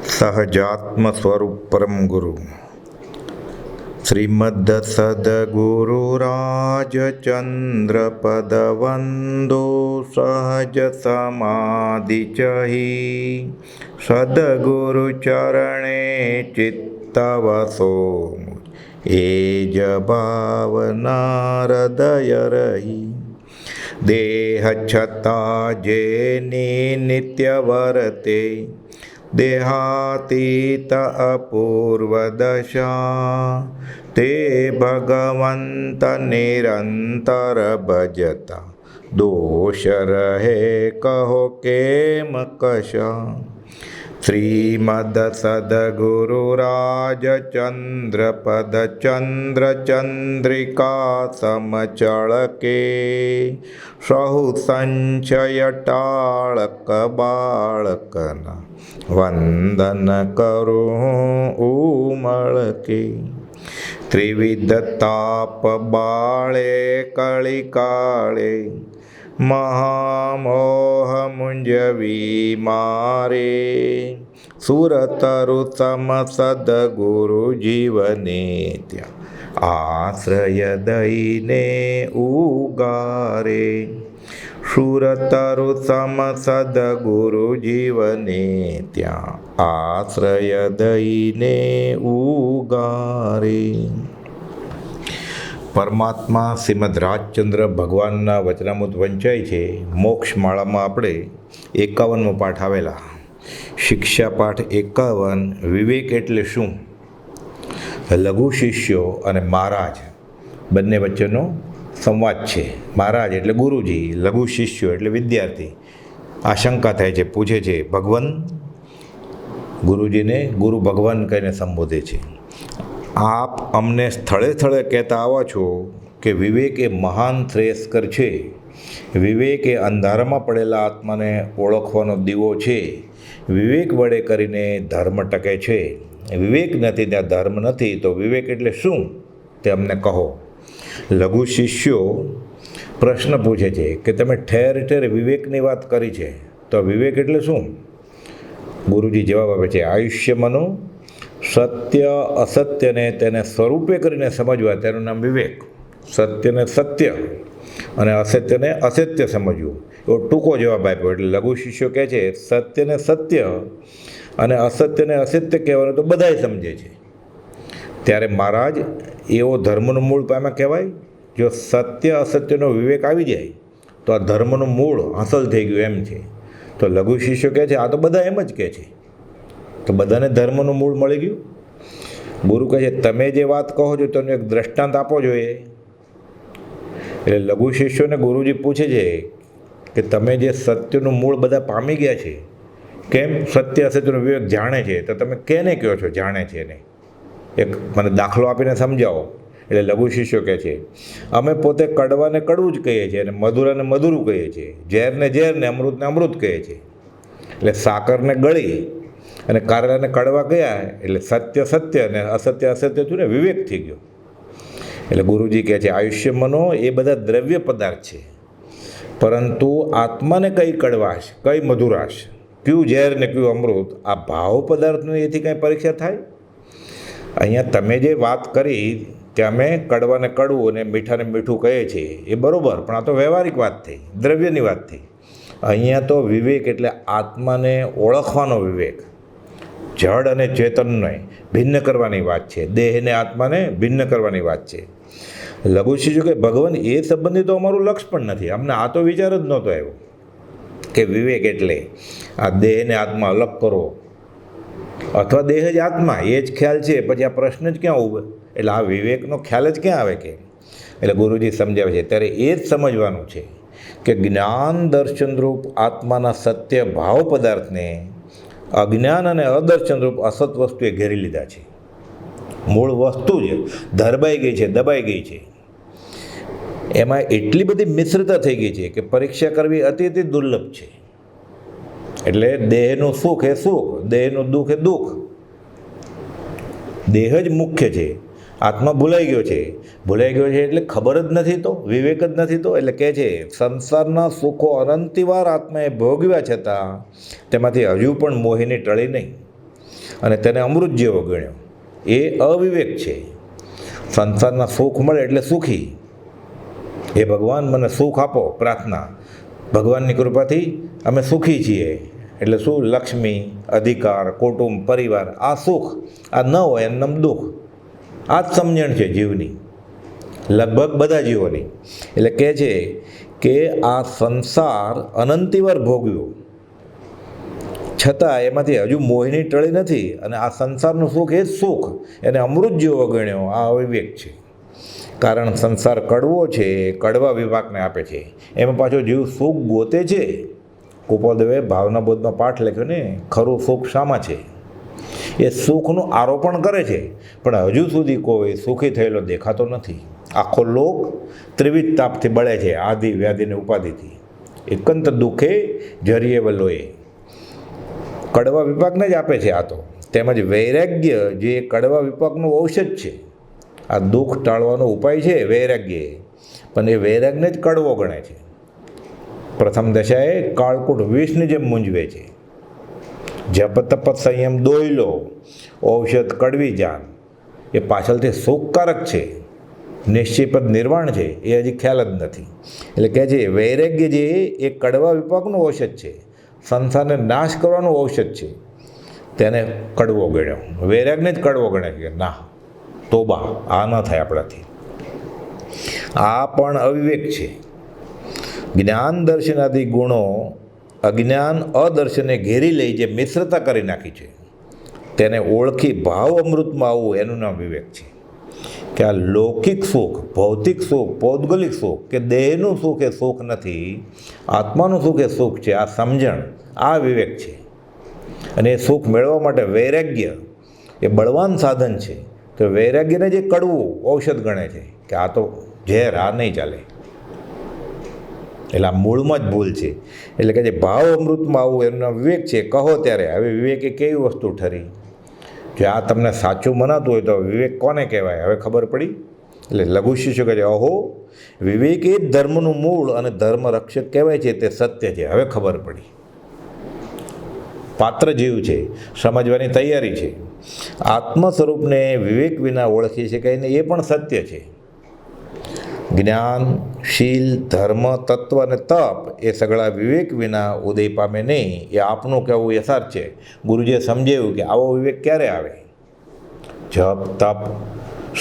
સહજાત્મ સ્વરૂપ પરમ ગુરુ શ્રીમદ સદગુરુ રાજચંદ્ર પદ વંદો સહજ સમાધિ ચહી સદગુરુ ચરણે ચિત્ત વસો એ જ ભાવના હૃદય રહી દેહ છતાં જેની નિત્ય વર્તે દેહાતીત અપૂર્વ દશા તે ભગવંત નિરંતર ભજતા દોષ રહે કહો કેમ કશા શ્રીમદ સદગુરુ રાજચંદ્ર પદ ચંદ્ર ચંદ્રિકા સમચળકે સહુ સંશય ટાળક બાળકના વંદન કરું ઉમળકે ત્રિવિધ તાપ બાળે કળી કાળે મહામોહ મુંજવી મારે સુરતરુ સમ સદગુરુ જીવને ત્યાં આશ્રય દઈને ઉગારે સુરતરુ સમ સદગુરુ જીવને ત્યાં આશ્રય દઈને ઉગારે. પરમાત્મા શ્રીમદ રાજચંદ્ર ભગવાનના વચનામૃત વંચાય છે. મોક્ષ માળામાં આપણે 51મો પાઠ આવેલા. શિક્ષા પાઠ 51 વિવેક એટલે શું? લઘુ શિષ્યો અને મહારાજ બંને વચ્ચેનો સંવાદ છે. મહારાજ એટલે ગુરુજી, લઘુ શિષ્યો એટલે વિદ્યાર્થી. આશંકા થાય છે, પૂછે છે, ભગવાન ગુરુજીને ગુરુ ભગવાન કહીને સંબોધે છે. આપ અમને સ્થળે સ્થળે કહેતા આવો છો કે વિવેક એ મહાન શ્રેયસ્કર છે. વિવેક એ અંધારામાં પડેલા આત્માને ઓળખવાનો દીવો છે. વિવેક વડે કરીને ધર્મ ટકે છે. વિવેક નથી ત્યાં ધર્મ નથી, તો વિવેક એટલે શું તે અમને કહો. લઘુ શિષ્યો પ્રશ્ન પૂછે છે કે તમે ઠેર ઠેર વિવેકની વાત કરી છે, તો વિવેક એટલે શું? ગુરુજી જવાબ આપે છે, આયુષ્ય મનો સત્ય અસત્યને તેને સ્વરૂપે કરીને સમજવા તેનું નામ વિવેક. સત્યને સત્ય અને અસત્યને અસત્ય સમજવું, એવો ટૂંકો જવાબ આપ્યો. એટલે લઘુ શિષ્યો કહે છે સત્યને સત્ય અને અસત્યને અસત્ય કહેવાનું તો બધાય સમજે છે. ત્યારે મહારાજ એવો ધર્મનું મૂળ પામ્યા કહેવાય. જો સત્ય અસત્યનો વિવેક આવી જાય તો આ ધર્મનું મૂળ હાંસલ થઈ ગયું એમ છે. તો લઘુ શિષ્યો કહે છે આ તો બધા એમ જ કહે છે, તો બધાને ધર્મનું મૂળ મળી ગયું. ગુરુ કહે છે તમે જે વાત કહો છો તેનું એક દ્રષ્ટાંત આપો જોઈએ. એટલે લઘુ શિષ્યોને ગુરુજી પૂછે છે કે તમે જે સત્યનું મૂળ બધા પામી ગયા છે, કેમ સત્ય અસત્યનો વિવેક જાણે છે, તો તમે કેને કહો છો જાણે છે એને? એક મને દાખલો આપીને સમજાવો. એટલે લઘુ શિષ્યો કહે છે અમે પોતે કડવાને કડવું જ કહીએ છીએ, અને મધુરાને મધુરું કહીએ છીએ, ઝેરને ઝેર ને અમૃતને અમૃત કહીએ છીએ. એટલે સાકરને ગળી અને કારેલાને કડવા ગયા એટલે સત્ય સત્ય અને અસત્ય અસત્ય થયું ને, વિવેક થઈ ગયો. એટલે ગુરુજી કહે છે આયુષ્ય મનો એ બધા દ્રવ્ય પદાર્થ છે, પરંતુ આત્માને કઈ કડવાશ, કઈ મધુરાશ, કયું ઝેર ને કયું અમૃત, આ ભાવ પદાર્થનું એથી કંઈ પરીક્ષા થાય? અહીંયા તમે જે વાત કરી કે અમે કડવાને કડવું અને મીઠાને મીઠું કહીએ છીએ એ બરાબર, પણ આ તો વ્યવહારિક વાત થઈ, દ્રવ્યની વાત થઈ. અહીંયા તો વિવેક એટલે આત્માને ઓળખવાનો વિવેક, જડ અને ચેતનને ભિન્ન કરવાની વાત છે, દેહને આત્માને ભિન્ન કરવાની વાત છે. લઘુ શિષ્યો કે ભગવાન એ સંબંધી તો અમારું લક્ષ્ય પણ નથી, અમને આ તો વિચાર જ નહોતો આવ્યો કે વિવેક એટલે આ દેહને આત્મા અલગ કરો અથવા દેહ જ આત્મા, એ જ ખ્યાલ છે. પછી આ પ્રશ્ન જ ક્યાં ઉભે? એટલે આ વિવેકનો ખ્યાલ જ ક્યાં આવે કે? એટલે ગુરુજી સમજાવે છે ત્યારે એ જ સમજવાનું છે કે જ્ઞાન દર્શનરૂપ આત્માના સત્ય ભાવ પદાર્થને અજ્ઞાન અને અદર્શનરૂપ અસત વસ્તુએ ઘેરી લીધા છે. મૂળ વસ્તુ જ ધરબાઈ ગઈ છે, દબાઈ ગઈ છે. એમાં એટલી બધી મિશ્રતા થઈ ગઈ છે કે પરીક્ષા કરવી અતિ અતિ દુર્લભ છે. એટલે દેહનું સુખ એ સુખ, દેહનું દુઃખ એ દુઃખ. દેહ જ મુખ્ય છે, આત્મા ભૂલાઈ ગયો છે. ભૂલાઈ ગયો છે એટલે ખબર જ નથી, તો વિવેક જ નથી. તો એટલે કહે છે સંસારના સુખો અનંતિવાર આત્માએ ભોગવ્યા છતાં તેમાંથી હજુ પણ મોહિની ટળી નહીં. અને તેને અમૃત જેવો ગણ્યો, એ અવિવેક છે. સંસારના સુખ મળે એટલે સુખી, એ ભગવાન મને સુખ આપો, પ્રાર્થના. ભગવાનની કૃપાથી અમે સુખી છીએ એટલે શું? લક્ષ્મી, અધિકાર, કુટુંબ, પરિવાર, આ સુખ. આ ન હોય એનું દુઃખ. આ જ સમજણ છે જીવની, લગભગ બધા જીવોની. એટલે કહે છે કે આ સંસાર અનંતિવાર ભોગવ્યો છતાં એમાંથી હજુ મોહિની ટળી નથી, અને આ સંસારનું સુખ એ જ સુખ, એને અમૃત જેવો ગણ્યો. આ અવિવેક છે. કારણ સંસાર કડવો છે, કડવા વિપાકને આપે છે. એમાં પાછો જીવ સુખ ગોતે છે. કુપોલદેવે ભાવના બોધમાં પાઠ લખ્યો ને, ખરું સુખ શામાં છે? એ સુખનું આરોપણ કરે છે, પણ હજુ સુધી કોઈ સુખી થયેલો દેખાતો નથી. આખો લોક ત્રિવિધ તાપથી બળે છે, આદિ, વ્યાધિને ઉપાધિથી. એકંત દુઃખે જરીએ વલોએ, કડવા વિપાકને જ આપે છે આ તો. તેમજ વૈરાગ્ય જે કડવા વિપાકનું ઔષધ છે. આ દુઃખ ટાળવાનો ઉપાય છે વૈરાગ્ય, પણ એ વૈરાગને જ કડવો ગણે છે. પ્રથમ દશાએ કાળકૂટ વિષની જેમ મૂંઝવે છે. જપ તપ સંયમ દોયલો, ઔષધ કડવી જાન. એ પાછળથી સુખકારક છે, નિશ્ચયપદ નિર્વાણ છે, એ હજી ખ્યાલ જ નથી. એટલે કહે છે વૈરાગ્ય જે એ કડવા વિપાકનું ઔષધ છે, સંસારને નાશ કરવાનું ઔષધ છે, તેને કડવો ગણ્યો. વૈરાગને જ કડવો ગણે છે. ના, તોબા, આ ન થાય આપણાથી. આ પણ અવિવેક છે. જ્ઞાન દર્શનાદિ ગુણો અજ્ઞાન અદર્શને ઘેરી લઈ જે મિશ્રતા કરી નાખી છે, તેને ઓળખી ભાવ અમૃતમાં આવવું, એનું નામ વિવેક છે. કે આ લૌકિક સુખ, ભૌતિક સુખ, પૌદ્ગલિક સુખ કે દેહનું સુખ એ સુખ નથી, આત્માનું સુખ એ સુખ છે. આ સમજણ, આ વિવેક છે. અને એ સુખ મેળવવા માટે વૈરાગ્ય એ બળવાન સાધન છે. તો વૈરાગ્યને જે કડવું ઔષધ ગણે છે કે આ તો ઝેર, આ નહીં ચાલે. એટલે આ મૂળમાં જ ભૂલ છે. એટલે કે જે ભાવ અમૃતમાં આવવું એનો વિવેક છે. કહો ત્યારે હવે વિવેક એ કેવી વસ્તુ ઠરી? જો આ તમને સાચું મનાતું હોય તો વિવેક કોને કહેવાય? હવે ખબર પડી. એટલે લઘુ શિષ્ય કહે છે, અહો, વિવેક એ જ ધર્મનું મૂળ અને ધર્મ રક્ષક કહેવાય છે, તે સત્ય છે. હવે ખબર પડી. પાત્ર જીવ છે, સમજવાની તૈયારી છે. આત્મ સ્વરૂપને વિવેક વિના ઓળખી શકાય ને, એ પણ સત્ય છે. જ્ઞાન, શીલ, ધર્મ, તત્વ અને તપ એ સગળા વિવેક વિના ઉદય પામે નહીં, એ આપનું કહેવું યથાર્થ છે. ગુરુજીએ સમજાવ્યું કે આવો વિવેક ક્યારે આવે? જપ, તપ,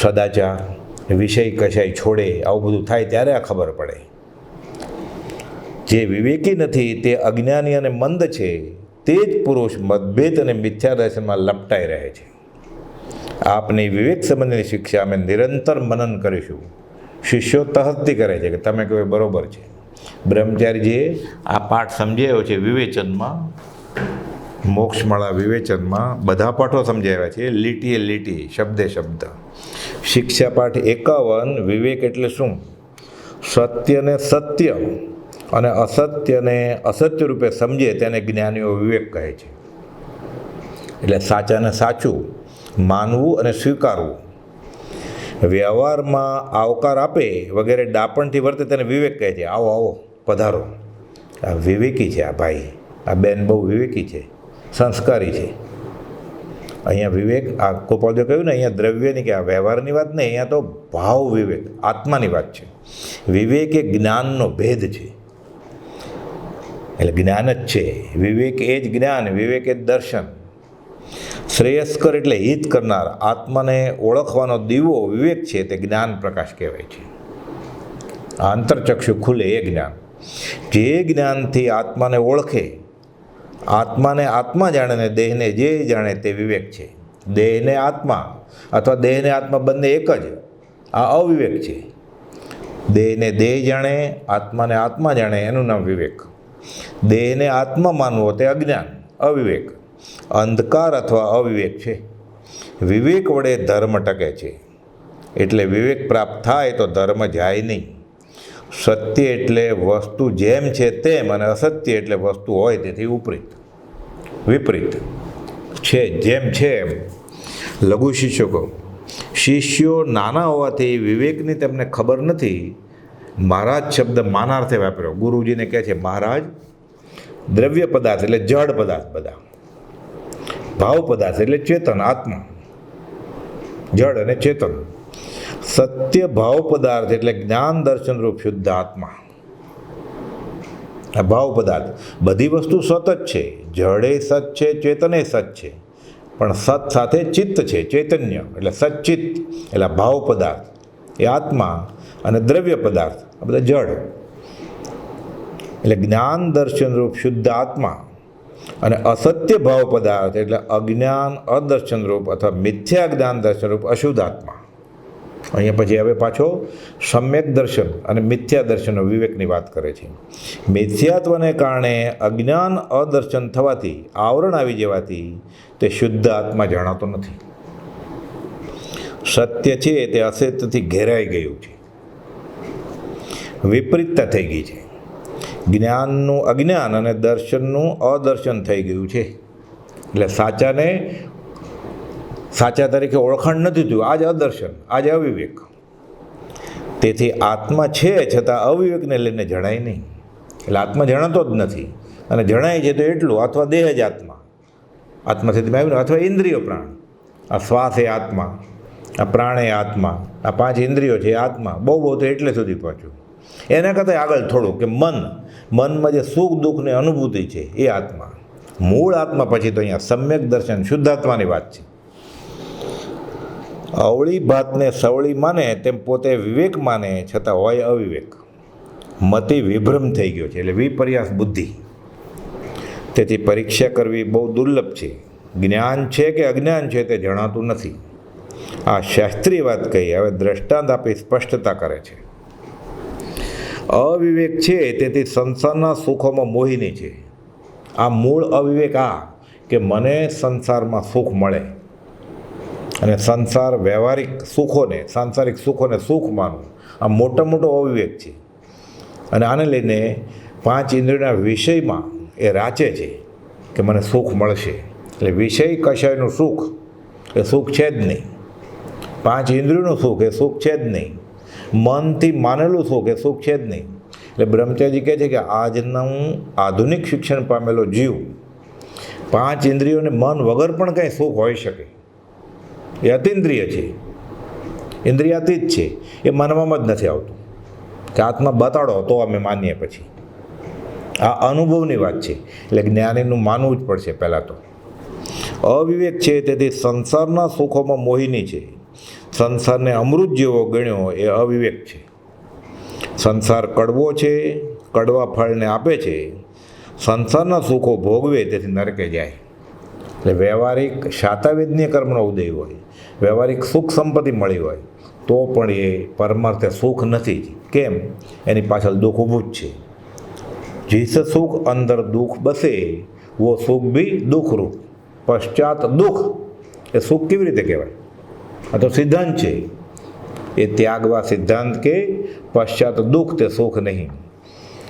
સદાચાર, વિષય કશાય છોડે, આવું બધું થાય ત્યારે આ ખબર પડે. જે વિવેકી નથી તે અજ્ઞાની અને મંદ છે, તે જ પુરુષ મતભેદ અને મિથ્યા દર્શનમાં લપટાઈ રહે છે. આપની વિવેક સંબંધની શિક્ષા અમે નિરંતર મનન કરીશું. શિષ્યો તહસ્તી કરે છે કે તમે કહો બરોબર છે. બ્રહ્મચારીજીએ આ પાઠ સમજાવ્યો છે વિવેચનમાં, મોક્ષમાળા વિવેચનમાં બધા પાઠો સમજાવ્યા છે, લીટીએ લીટી, શબ્દે શબ્દ. શિક્ષા પાઠ 51, વિવેક એટલે શું? સત્યને સત્ય અને અસત્યને અસત્ય રૂપે સમજે તેને જ્ઞાનીઓ વિવેક કહે છે. એટલે સાચાને સાચું માનવું અને સ્વીકારવું, વ્યવહારમાં આવકાર આપે વગેરે ડાપણથી વર્તે તેને વિવેક કહે છે. આવો આવો, પધારો. આ વિવેકી છે. આ ભાઈ, આ બેન બહુ વિવેકી છે, સંસ્કારી છે. અહીંયા વિવેક, આ ગોપાલજીએ કહ્યું ને, અહીંયા દ્રવ્યની કે આ વ્યવહારની વાત નહીં, અહીંયા તો ભાવ વિવેક, આત્માની વાત છે. વિવેક એ જ્ઞાનનો ભેદ છે. એટલે જ્ઞાન જ છે. વિવેક એ જ જ્ઞાન, વિવેક એ જ દર્શન. શ્રેયસ્કર એટલે હિત કરનાર, આત્માને ઓળખવાનો દીવો વિવેક છે, તે જ્ઞાન પ્રકાશ કહેવાય છે. આંતરચક્ષુ ખુલે એ જ્ઞાન. જે જ્ઞાનથી આત્માને ઓળખે, આત્માને આત્મા જાણે ને દેહને જે જાણે તે વિવેક છે. દેહને આત્મા અથવા દેહને આત્મા બંને એક જ, આ અવિવેક છે. દેહને દેહ જાણે, આત્માને આત્મા જાણે, એનું નામ વિવેક. દેહને આત્મા માનવો તે અજ્ઞાન, અવિવેક, અંધકાર અથવા અવિવેક છે. વિવેક વડે ધર્મ ટકે છે. એટલે વિવેક પ્રાપ્ત થાય તો ધર્મ જાય નહીં. સત્ય એટલે વસ્તુ જેમ છે તેમ, અને અસત્ય એટલે વસ્તુ હોય તેથી વિપરીત છે, જેમ છે એમ. લઘુ શિષ્યો, શિષ્યો નાના હોવાથી વિવેકની તેમને ખબર નથી. મહારાજ શબ્દ માનાર્થે વાપર્યો. ગુરુજીને કહે છે મહારાજ. દ્રવ્ય પદાર્થ એટલે જડ પદાર્થ બધા. ભાવ પદાર્થ એટલે ચેતન, આત્મા, જડ અને ચેતન. સત્ય ભાવ પદાર્થ એટલે જ્ઞાન દર્શન રૂપ શુદ્ધ આત્મા. આ ભાવ પદાર્થ, બધી વસ્તુ સત જ છે, જડે સત છે, ચેતને સત છે, પણ સત સાથે ચિત્ત છે, ચૈતન્ય એટલે સચ્ચિત્ત એટલે ભાવ પદાર્થ એ આત્મા, અને દ્રવ્ય પદાર્થ આ બધા જડ. એટલે જ્ઞાન દર્શન રૂપ શુદ્ધ આત્મા અને અસત્ય ભાવ પદાર્થ એટલે અજ્ઞાન અદર્શન રૂપ અથવા મિથ્યા જ્ઞાન દર્શન રૂપ અશુદ્ધ આત્મા. અહીંયા પછી હવે પાછો સમ્યક દર્શન અને મિથ્યા દર્શનનો વિવેકની વાત કરે છે. મિથ્યાત્વને કારણે અજ્ઞાન અદર્શન થવાથી, આવરણ આવી જવાથી તે શુદ્ધ આત્મા જણાતો નથી. સત્ય છે તે અસત્યથી ઘેરાઈ ગયું છે, વિપરીતતા થઈ ગઈ છે. જ્ઞાનનું અજ્ઞાન અને દર્શનનું અદર્શન થઈ ગયું છે. એટલે સાચાને સાચા તરીકે ઓળખાણ નથી થયું. આ જ અદર્શન, આ જ અવિવેક. તેથી આત્મા છે છતાં અવિવેકને લઈને જણાય નહીં. એટલે આત્મા જણાતો જ નથી, અને જણાય છે તો એટલું, અથવા દેહ જ આત્મા, આત્મા સ્થિતિમાં આવ્યું, અથવા ઇન્દ્રિયો પ્રાણ. આ શ્વાસ એ આત્મા, આ પ્રાણ એ આત્મા, આ 5 ઇન્દ્રિયો છે એ આત્મા. બહુ બહુ તો એટલે સુધી પહોંચ્યું. એના કરતાં આગળ થોડું કે મનમાં જે સુખ દુઃખની અનુભૂતિ છે એ આત્મા. મૂળ આત્મા પછી તો અહીંયા સમ્યક દર્શન શુદ્ધાત્માની વાત છે. અવળી ભાતને સવળી માને તેમ પોતે વિવેક માને છતાં હોય અવિવેક. મતિ વિભ્રમ થઈ ગયો છે, એટલે વિપર્યાસ બુદ્ધિ. તેથી પરીક્ષા કરવી બહુ દુર્લભ છે. જ્ઞાન છે કે અજ્ઞાન છે તે જણાતું નથી. આ શાસ્ત્રીય વાત કહી. હવે દ્રષ્ટાંત આપી સ્પષ્ટતા કરે છે. અવિવેક છે તેથી સંસારના સુખોમાં મોહિની છે. આ મૂળ અવિવેક, આ કે મને સંસારમાં સુખ મળે અને સંસાર વ્યવહારિક સુખોને, સાંસારિક સુખોને સુખ માનવું, આ મોટો અવિવેક છે. અને આને લઈને 5 ઇન્દ્રિયોના વિષયમાં એ રાચે છે કે મને સુખ મળશે. એટલે વિષય કશાયનું સુખ એ સુખ છે જ નહીં. 5 ઇન્દ્રિયોનું સુખ એ સુખ છે જ નહીં. મનથી માનેલું સુખ એ સુખ છે જ નહીં. એટલે બ્રહ્મચારી કહે છે કે આજનું આધુનિક શિક્ષણ પામેલો જીવ 5 ઇન્દ્રિયોને મન વગર પણ કંઈ સુખ હોઈ શકે. એ અતિન્દ્રિય છે, ઇન્દ્રિયાતીત છે. એ માનવામાં જ નથી આવતું કે આત્મા બતાડો તો અમે માનીએ. પછી આ અનુભવની વાત છે. એટલે જ્ઞાનીનું માનવું જ પડશે પહેલાં તો. અવિવેક છે તેથી સંસારના સુખોમાં મોહિની છે. સંસારને અમૃત જેવો ગણ્યો એ અવિવેક છે. સંસાર કડવો છે, કડવા ફળને આપે છે. સંસારના સુખો ભોગવે તેથી નરકે જાય. એટલે વ્યવહારિક શાતાવેદનીય કર્મનો ઉદય હોય, વ્યવહારિક સુખ સંપત્તિ મળી હોય તો પણ એ પરમાર્થે સુખ નથી. કેમ? એની પાછળ દુઃખ ઊભું જ છે. जिस सुख अंदर दुख बसे वो सुख भी दुख रूप, पश्चात दुख એ સુખ કેવી રીતે કહેવાય? આ તો સિદ્ધાંત છે. એ ત્યાગવા સિદ્ધાંત કે પશ્ચાત દુઃખ તે સુખ નહીં.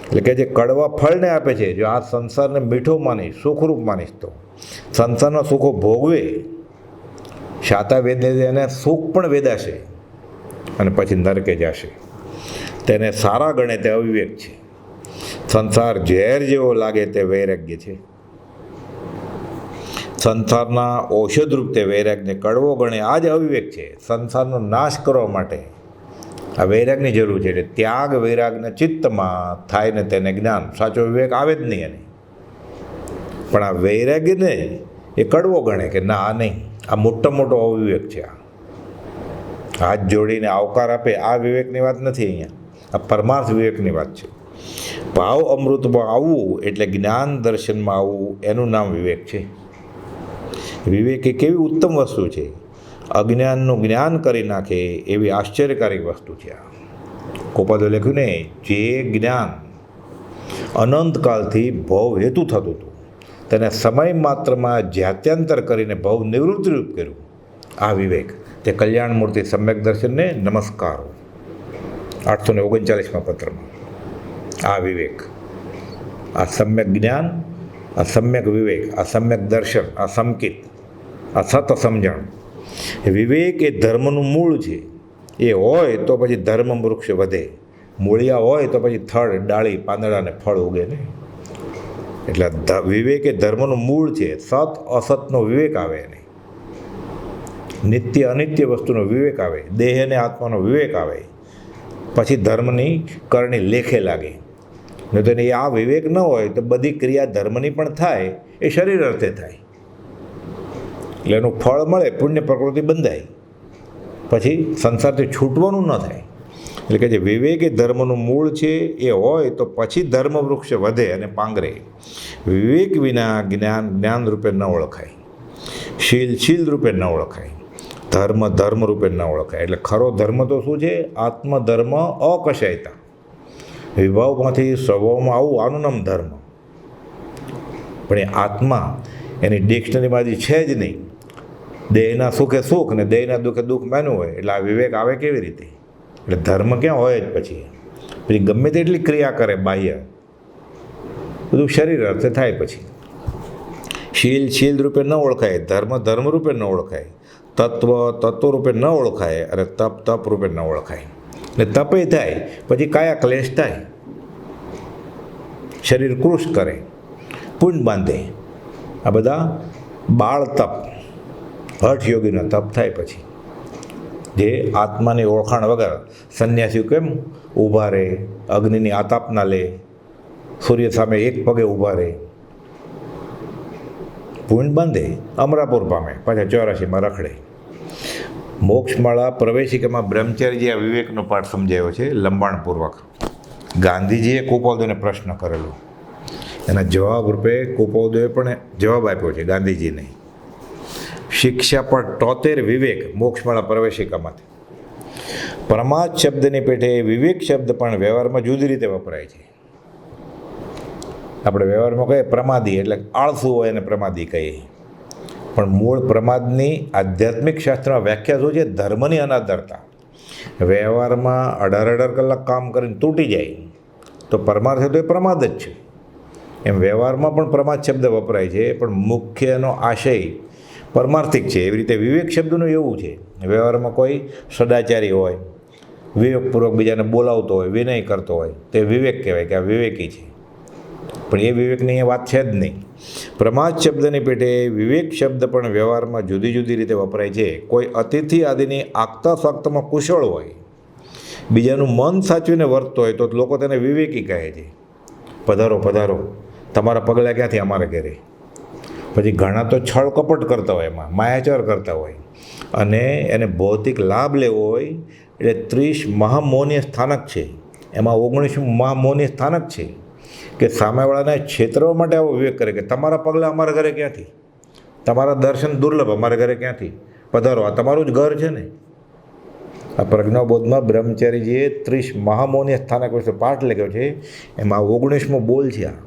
એટલે કે જે કડવા ફળને આપે છે, જો આ સંસારને મીઠો માનીશ, સુખરૂપ માનીશ તો સંસારના સુખો ભોગવે, શાતા વેદને એને સુખ પણ વેદાશે અને પછી નરકે જશે. તેને સારા ગણે તે અવિવેક છે. સંસાર ઝેર જેવો લાગે તે વૈરાગ્ય છે. સંસારના ઔષધરૂપ તે વૈરાગને કડવો ગણે આ જ અવિવેક છે. સંસારનો નાશ કરવા માટે આ વૈરાગની જરૂર છે. એટલે ત્યાગ વૈરાગને ચિત્તમાં થાય ને તેને જ્ઞાન, સાચો વિવેક આવે જ નહીં એને. પણ આ વૈરાગ્યને એ કડવો ગણે કે ના આ નહીં, આ મોટો અવિવેક છે. આ હાથ જોડીને આવકાર આપે આ વિવેકની વાત નથી અહીંયા. આ પરમાર્થ વિવેકની વાત છે. ભાવ અમૃતમાં આવવું એટલે જ્ઞાન દર્શનમાં આવવું, એનું નામ વિવેક છે. વિવેક એ કેવી ઉત્તમ વસ્તુ છે. અજ્ઞાનનું જ્ઞાન કરી નાખે એવી આશ્ચર્યકારી વસ્તુ છે. આ કોપાદો લખ્યું ને, જે જ્ઞાન અનંતકાળથી ભવ હેતુ થતું હતું તેને સમય માત્રમાં જાત્યંતર કરીને ભવ નિવૃત્તિરૂપ કર્યું. આ વિવેક તે કલ્યાણ મૂર્તિ સમ્યક દર્શનને નમસ્કારો 839માં પત્રમાં. આ વિવેક, આ સમ્યક જ્ઞાન, આ સમ્યક વિવેક, આ સમ્યક દર્શન, આ સમકિત, આ સત સમજણ. વિવેક એ ધર્મનું મૂળ છે. એ હોય તો પછી ધર્મ વૃક્ષ વધે. મૂળિયા હોય તો પછી થડ, ડાળી, પાંદડા અને ફળ ઉગે ને. એટલે વિવેક એ ધર્મનું મૂળ છે. સત અસતનો વિવેક આવે એને, નિત્ય અનિત્ય વસ્તુનો વિવેક આવે, દેહ અને આત્માનો વિવેક આવે, પછી ધર્મની કરણી લેખે લાગે. નહીં તો આ વિવેક ન હોય તો બધી ક્રિયા ધર્મની પણ થાય એ શરીર અર્થે થાય, એટલે એનું ફળ મળે, પુણ્ય પ્રકૃતિ બંધાય, પછી સંસારથી છૂટવાનું ન થાય. એટલે કે જે વિવેક એ ધર્મનું મૂળ છે એ હોય તો પછી ધર્મ વૃક્ષ વધે અને પાંગરે. વિવેક વિના જ્ઞાન જ્ઞાન રૂપે ન ઓળખાય, શીલ શીલ રૂપે ન ઓળખાય, ધર્મ ધર્મ રૂપે ન ઓળખાય. એટલે ખરો ધર્મ તો શું છે? આત્મધર્મ અકશાયતા, વિભાવમાંથી સ્વભાવમાં આવું, આનું નામ ધર્મ. પણ એ આત્મા એની ડિક્શનરીમાંથી છે જ નહીં. દેહના સુખે સુખ ને દેહના દુઃખે દુઃખ માન્યું હોય એટલે આ વિવેક આવે કેવી રીતે? એટલે ધર્મ ક્યાં હોય જ પછી ગમે તેટલી ક્રિયા કરે બાહ્ય, બધું શરીર અર્થે થાય. પછી શીલ શીલ રૂપે ન ઓળખાય, ધર્મ ધર્મ રૂપે ન ઓળખાય, તત્વ તત્વ રૂપે ન ઓળખાય, અને તપ તપ રૂપે ન ઓળખાય. ને તપે થાય પછી કાયા ક્લેશ થાય, શરીર કૃશ કરે, પુંડ બાંધે. આ બધા બાળ તપ, હઠ યોગીનો તપ થાય. પછી જે આત્માની ઓળખાણ વગર સંન્યાસીઓ કેમ ઊભા રહે, અગ્નિની આતાપ ના લે, સૂર્ય સામે એક પગે ઊભા રહે, પુંડ બાંધે, અમરાપુર પામે, પાછા 84માં રખડે. મોક્ષમાળા પ્રવેશિકામાં બ્રહ્મચારીજી આ વિવેકનો પાઠ સમજાયો છે લંબાણપૂર્વક. ગાંધીજીએ કુપોદોને પ્રશ્ન કરેલો, એના જવાબ રૂપે કુપોદોએ પણ જવાબ આપ્યો છે ગાંધીજીને. શિક્ષા પર 73 વિવેક મોક્ષમાળા પ્રવેશિકામાંથી. પ્રમાદ શબ્દની પેઠે વિવેક શબ્દ પણ વ્યવહારમાં જુદી રીતે વપરાય છે. આપણે વ્યવહારમાં કહીએ પ્રમાદી એટલે આળસુ હોય એને પ્રમાદી કહીએ, પણ મૂળ પ્રમાદની આધ્યાત્મિક શાસ્ત્રમાં વ્યાખ્યા શું છે? ધર્મની અનાદરતા. વ્યવહારમાં 18 કલાક કામ કરીને તૂટી જાય તો પરમાર્થ તો એ પ્રમાદ જ છે. એમ વ્યવહારમાં પણ પ્રમાદ શબ્દ વપરાય છે, પણ મુખ્યનો આશય પરમાર્થિક છે. એવી રીતે વિવેક શબ્દનું એવું છે, વ્યવહારમાં કોઈ સદાચારી હોય, વિવેકપૂર્વક બીજાને બોલાવતો હોય, વિનય કરતો હોય, તે વિવેક કહેવાય કે આ વિવેકી છે. પણ એ વિવેકની એ વાત છે જ નહીં. પ્રમાદ શબ્દની પેટે વિવેક શબ્દ પણ વ્યવહારમાં જુદી જુદી રીતે વપરાય છે. કોઈ અતિથિ આદિની આગતા સ્વાગતામાં કુશળ હોય, બીજાનું મન સાચવીને વર્તતો હોય તો લોકો તેને વિવેકી કહે છે. પધારો પધારો, તમારા પગલાં ક્યાંથી અમારા ઘરે. પછી ઘણા તો છળ કપટ કરતા હોય, એમાં માયાચાર કરતા હોય, અને એને ભૌતિક લાભ લેવો હોય એટલે 30 મહામૌન્ય સ્થાનક છે, એમાં 19 મહામૌન્ય સ્થાનક છે કે સામેવાળાને છેતરવા માટે આવો વિવેક કરે કે તમારા પગલાં અમારા ઘરે ક્યાંથી, તમારા દર્શન દુર્લભ અમારા ઘરે ક્યાંથી, પધારો, આ તમારું જ ઘર છે ને. આ પ્રજ્ઞાબોધમાં બ્રહ્મચારીજીએ 30 મહામૌન્ય સ્થાનક વિશે પાઠ લખ્યો છે, એમાં 19મો બોલ છે આ,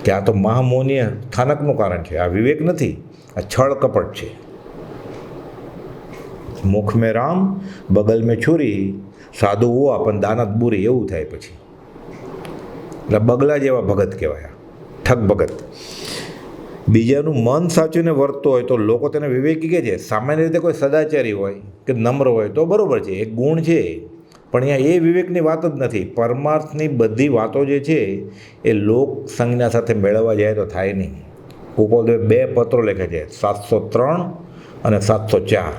કે આ તો મહામૌન્ય સ્થાનકનું કારણ છે, આ વિવેક નથી, આ છળ કપટ છે. મુખ મેં રામ બગલ મેં છુરી, સાધુ હુઆ પણ દાનત બુરી, એવું થાય. પછી એટલે બગલા જેવા ભગત કહેવાય, ઠગ ભગત. બીજાનું મન સાચવીને વર્તતો હોય તો લોકો તેને વિવેકી કહે છે. સામાન્ય રીતે કોઈ સદાચારી હોય કે નમ્ર હોય તો બરાબર છે, એક ગુણ છે, પણ અહીંયા એ વિવેકની વાત જ નથી. પરમાર્થની બધી વાતો જે છે એ લોક સંજ્ઞા સાથે મેળવવા જાય તો થાય નહીં. કુપોદોએ 2 પત્રો લખે છે, 703 અને 704,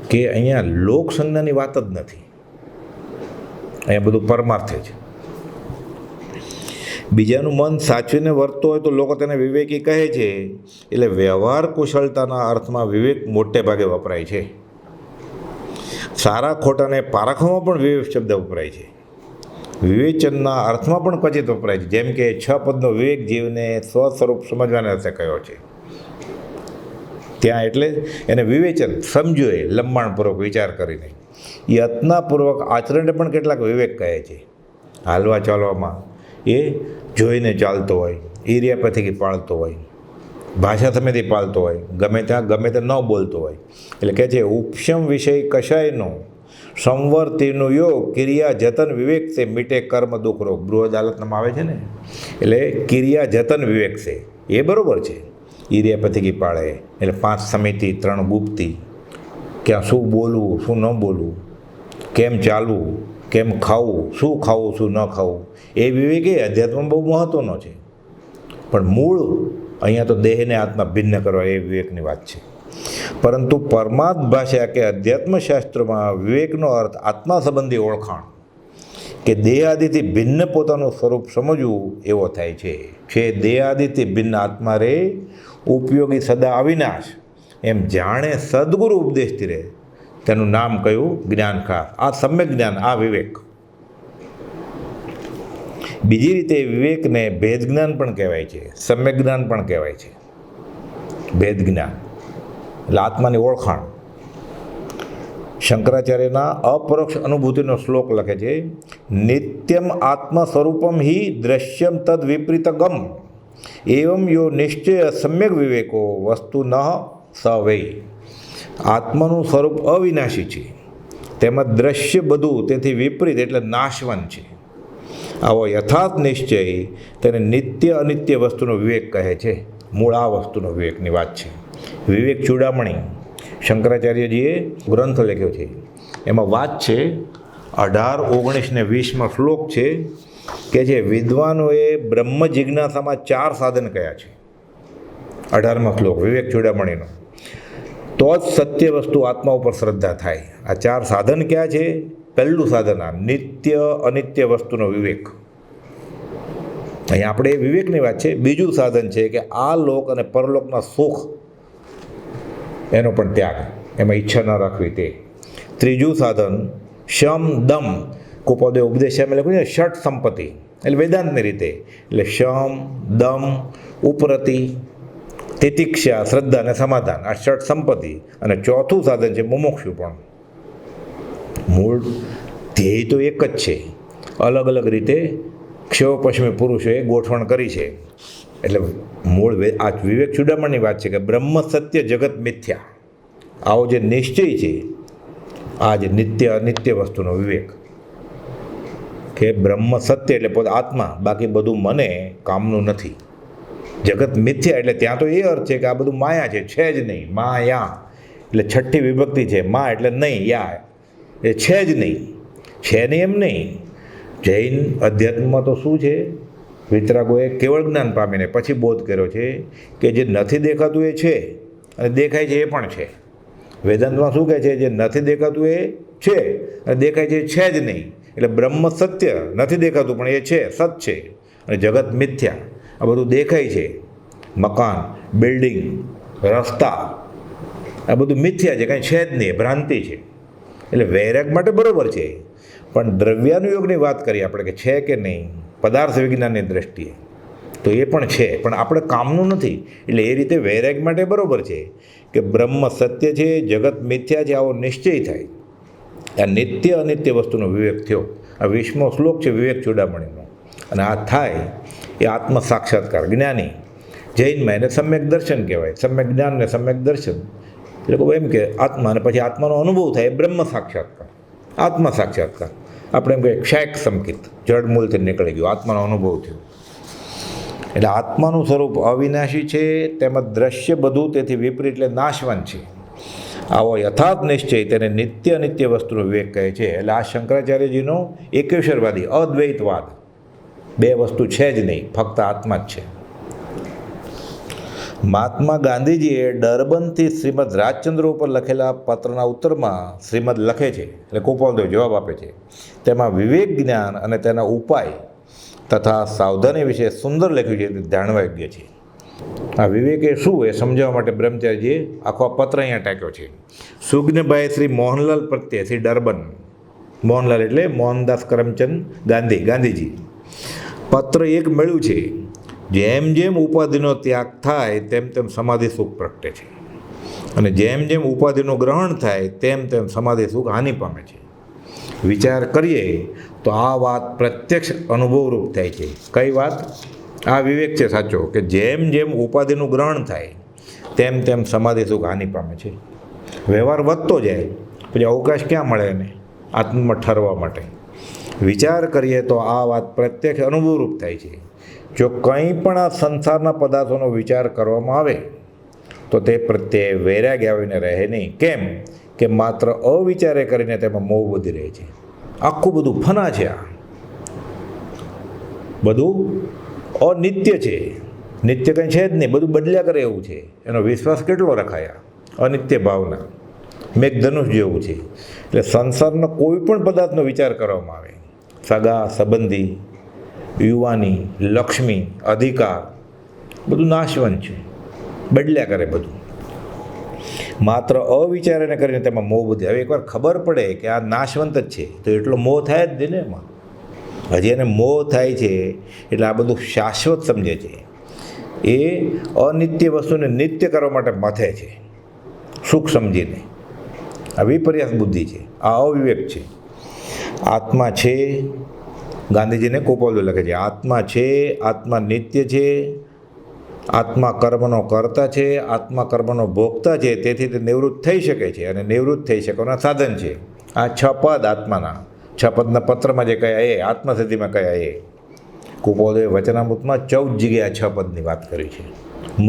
કે અહીંયા લોક સંજ્ઞાની વાત જ નથી, અહીંયા બધું પરમાર્થે છે. બીજાનું મન સાચવીને વર્તતો હોય તો લોકો તેને વિવેકી કહે છે. એટલે વ્યવહાર કુશળતાના અર્થમાં વિવેક મોટે ભાગે વપરાય છે. સારા ખોટાને પારખવામાં પણ વિવેક શબ્દ વપરાય છે. વિવેચનના અર્થમાં પણ ક્વચિત વપરાય છે, જેમ કે 6 પદનો વિવેક જીવને સ્વસ્વરૂપ સમજવાને અર્થે કહ્યો છે. ત્યાં એટલે એને વિવેચન સમજ્યો, એ લંબાણપૂર્વક વિચાર કરીને. યત્નપૂર્વક આચરણને પણ કેટલાક વિવેક કહે છે. હાલવા ચાલવામાં એ જોઈને ચાલતો હોય, ઈર્યાપથીથી પાળતો હોય, ભાષા સમેથી પાળતો હોય, ગમે ત્યાં ગમે તે ન બોલતો હોય. એટલે કહે છે ઉપશમ વિષય કશાયનો સંવર્તીનું યોગ ક્રિયા જતન વિવેક છે, મીટે કર્મ દુઃખ રોગ. બૃહદ અદાલતમાં આવે છે ને, એટલે ક્રિયા જતન વિવેક છે, એ બરાબર છે. ઈર્યાપથીથી પાળે એટલે 5 સમિતિ 3 ગુપ્તી, ક્યાં શું બોલવું શું ન બોલવું, કેમ ચાલવું, કેમ ખાવું, શું ન ખાવું, એ વિવેક એ અધ્યાત્મ બહુ મહત્ત્વનો છે. પણ મૂળ અહીંયા તો દેહને આત્મા ભિન્ન કરવા એ વિવેકની વાત છે. પરંતુ પરમાર્થ ભાષા કે અધ્યાત્મશાસ્ત્રમાં વિવેકનો અર્થ આત્મા સંબંધી ઓળખાણ કે દેહ આદિથી ભિન્ન પોતાનું સ્વરૂપ સમજવું એવો થાય છે. દેહ આદિથી ભિન્ન આત્મા રે ઉપયોગી સદા અવિનાશ, એમ જાણે સદગુરુ ઉપદેશથી રહે, તેનું નામ કયું? જ્ઞાન. ખાસ આ સમ્યક જ્ઞાન, આ વિવેક. બીજી રીતે વિવેકને ભેદ જ્ઞાન પણ કહેવાય છે, સમ્યક જ્ઞાન પણ કહેવાય છે. ભેદ જ્ઞાન એટલે આત્માની ઓળખાણ. શંકરાચાર્યના અપરોક્ષ અનુભૂતિનો શ્લોક લખે છે, નિત્યમ આત્મ સ્વરૂપમ હિ દ્રશ્યમ તદ વિપરીતગમ એવમ યો નિશ્ચય સમ્યક વિવેકો વસ્તુ ન સવૈ. આત્માનું સ્વરૂપ અવિનાશી છે, તેમજ દ્રશ્ય બધું તેથી વિપરીત એટલે નાશવંત છે. આવો યથાર્થ નિશ્ચય તેને નિત્ય અનિત્ય વસ્તુનો વિવેક કહે છે. મૂળ આ વસ્તુનો વિવેકની વાત છે. વિવેક ચૂડામણી શંકરાચાર્યજીએ ગ્રંથ લખ્યો છે. એમાં વાત છે 18, 19 ને 20માં શ્લોક છે કે જે વિદ્વાનોએ બ્રહ્મ જિજ્ઞાસામાં 4 સાધન કયા છે. 18માં શ્લોક વિવેક ચૂડામણીનો. તો જ સત્ય વસ્તુ આત્મા ઉપર શ્રદ્ધા થાય. આ 4 સાધન ક્યાં છે? પહેલું સાધન આ નિત્ય અનિત્ય વસ્તુનો વિવેક. અહીંયા આપણે વિવેકની વાત છે. બીજું સાધન છે કે આ લોક અને પરલોકના સુખ એનો પણ ત્યાગ, એમાં ઈચ્છા ન રાખવી તે. ત્રીજું સાધન શમ દમ, કુપોદે ઉપદેશ્યામાં લખ્યું છે ષટ સંપત્તિ, એટલે વેદાંતની રીતે, એટલે શમ દમ ઉપરતિ તિતિક્ષા શ્રદ્ધા અને સમાધાન, આ ષટ સંપત્તિ. અને ચોથું સાધન છે મુમુક્ષુ. પણ મૂળ ધ્યેય તો એક જ છે, અલગ અલગ રીતે ક્ષવ પશ્ચિમી પુરુષોએ ગોઠવણ કરી છે. એટલે મૂળ આ વિવેક ચૂડામણની વાત છે કે બ્રહ્મ સત્ય જગત મિથ્યા, આવો જે નિશ્ચય છે, આ જે નિત્ય અનિત્ય વસ્તુનો વિવેક કે બ્રહ્મ સત્ય એટલે પોતે આત્મા, બાકી બધું મને કામનું નથી. જગત મિથ્યા એટલે ત્યાં તો એ અર્થ છે કે આ બધું માયા છે જ નહીં. માયા એટલે છઠ્ઠી વિભક્તિ છે. મા એટલે નહીં, યા એ છે જ નહીં, છે નહીં એમ નહીં. જૈન અધ્યાત્મમાં તો શું છે? વિતરાગોએ કેવળ જ્ઞાન પામીને પછી બોધ કર્યો છે કે જે નથી દેખાતું એ છે અને દેખાય છે એ પણ છે. વેદાંતમાં શું કહે છે? જે નથી દેખાતું એ છે અને દેખાય છે એ છે જ નહીં. એટલે બ્રહ્મ સત્ય, નથી દેખાતું પણ એ છે, સત છે. અને જગત મિથ્યા, આ બધું દેખાય છે. મકાન, બિલ્ડિંગ, રસ્તા, આ બધું મિથ્યા છે, કાંઈ છે જ નહીં, ભ્રાંતિ છે. એટલે વૈરાગ માટે બરાબર છે. પણ દ્રવ્યાનુયોગની વાત કરીએ આપણે કે છે કે નહીં પદાર્થ વિજ્ઞાનની દ્રષ્ટિએ, તો એ પણ છે, પણ આપણે કામનું નથી. એટલે એ રીતે વૈરાગ માટે બરાબર છે કે બ્રહ્મ સત્ય છે, જગત મિથ્યા છે, આવો નિશ્ચય થાય. આ નિત્ય અનિત્ય વસ્તુનો વિવેક થયો. આ 20મો શ્લોક છે વિવેક ચૂડામણીનો. અને આ થાય એ આત્મ સાક્ષાત્કાર, જ્ઞાની. જૈનમાં એને સમ્યક દર્શન કહેવાય. સમ્યક જ્ઞાન ને સમ્યક દર્શન એટલે એમ કે આત્મા, અને પછી આત્માનો અનુભવ થાય એ બ્રહ્મ સાક્ષાત્કાર, આત્મ સાક્ષાત્કાર. આપણે એમ કહીએ ક્ષાયક સંકિત, જડ મૂળથી નીકળી ગયું, આત્માનો અનુભવ થયો. એટલે આત્માનું સ્વરૂપ અવિનાશી છે, તેમજ દ્રશ્ય બધું તેથી વિપરીત એટલે નાશવંત છે. આવો યથાર્થ નિશ્ચય તેને નિત્ય અનિત્ય વસ્તુનો વિવેક કહે છે. એટલે આ શંકરાચાર્યજીનો એકેશ્વરવાદી અદ્વૈતવાદ, 2 વસ્તુ છે જ નહીં, ફક્ત આત્મા જ છે. મહાત્મા ગાંધીજીએ ડરબનથી શ્રીમદ રાજચંદ્ર ઉપર લખેલા પત્રના ઉત્તરમાં શ્રીમદ લખે છે, એટલે કુપોલદેવ જવાબ આપે છે. તેમાં વિવેક જ્ઞાન અને તેના ઉપાય તથા સાવધાની વિશે સુંદર લખ્યું છે, તે જાણવા યોગ્ય છે. આ વિવેક એ શું એ સમજાવવા માટે બ્રહ્મચારીજીએ આખો આ પત્ર અહીંયા ટાંક્યો છે. સુજ્ઞભાઈ શ્રી મોહનલાલ પ્રત્યે, શ્રી ડરબન, મોહનલાલ એટલે મોહનદાસ કરમચંદ ગાંધી, ગાંધીજી. પત્ર 1 મળ્યું છે. જેમ જેમ ઉપાધિનો ત્યાગ થાય તેમ તેમ સમાધિ સુખ પ્રગટે છે, અને જેમ જેમ ઉપાધિનું ગ્રહણ થાય તેમ તેમ સમાધિ સુખ હાનિ પામે છે. વિચાર કરીએ તો આ વાત પ્રત્યક્ષ અનુભવરૂપ થાય છે. કઈ વાત? આ વિવેક છે સાચો કે જેમ જેમ ઉપાધિનું ગ્રહણ થાય તેમ તેમ સમાધિ સુખ હાનિ પામે છે. વ્યવહાર વધતો જાય પછી અવકાશ ક્યાં મળે એને આત્મામાં ઠરવા માટે. વિચાર કરીએ તો આ વાત પ્રત્યક્ષ અનુભવરૂપ થાય છે. જો કંઈ પણ આ સંસારના પદાર્થોનો વિચાર કરવામાં આવે તો તે પ્રત્યે વૈરાગ્ય આવીને રહે નહીં. કેમ કે માત્ર અવિચારે કરીને તેમાં મોહ વધી રહે છે. આખું બધું ફના છે, આ બધું અનિત્ય છે, નિત્ય કંઈ છે જ નહીં, બધું બદલ્યા કરે એવું છે. એનો વિશ્વાસ કેટલો રખાયા? અનિત્ય ભાવના મેઘધનુષ જેવું છે. એટલે સંસારનો કોઈ પણ પદાર્થનો વિચાર કરવામાં આવે, સગા સંબંધી, યુવાની, લક્ષ્મી, અધિકાર, બધું નાશવંત છે, બદલ્યા કરે બધું. માત્ર અવિચારને કરીને તેમાં મોહ બુદ્ધિ. હવે એકવાર ખબર પડે કે આ નાશવંત જ છે તો એટલો મોહ થાય જ નહીં ને એમાં. હજી એને મોહ થાય છે એટલે આ બધું શાશ્વત સમજે છે. એ અનિત્ય વસ્તુને નિત્ય કરવા માટે મથે છે સુખ સમજીને. આ વિપર્યાસ બુદ્ધિ છે, આ અવિવેક છે. આત્મા છે, ગાંધીજીને કોપોલો લખે છે, આત્મા છે, આત્મા નિત્ય છે, આત્મા કર્મનો કર્તા છે, આત્મા કર્મનો ભોગતા છે, તેથી તે નિવૃત્ત થઈ શકે છે અને નિવૃત્ત થઈ શકવાના સાધન છે. આ 6 પદ આત્માના, 6 પદના પત્રમાં જે કયા એ આત્મસિદ્ધિમાં કયા એ કુપોદે વચનામૃતમાં 14 જગ્યાએ 6 પદની વાત કરી છે.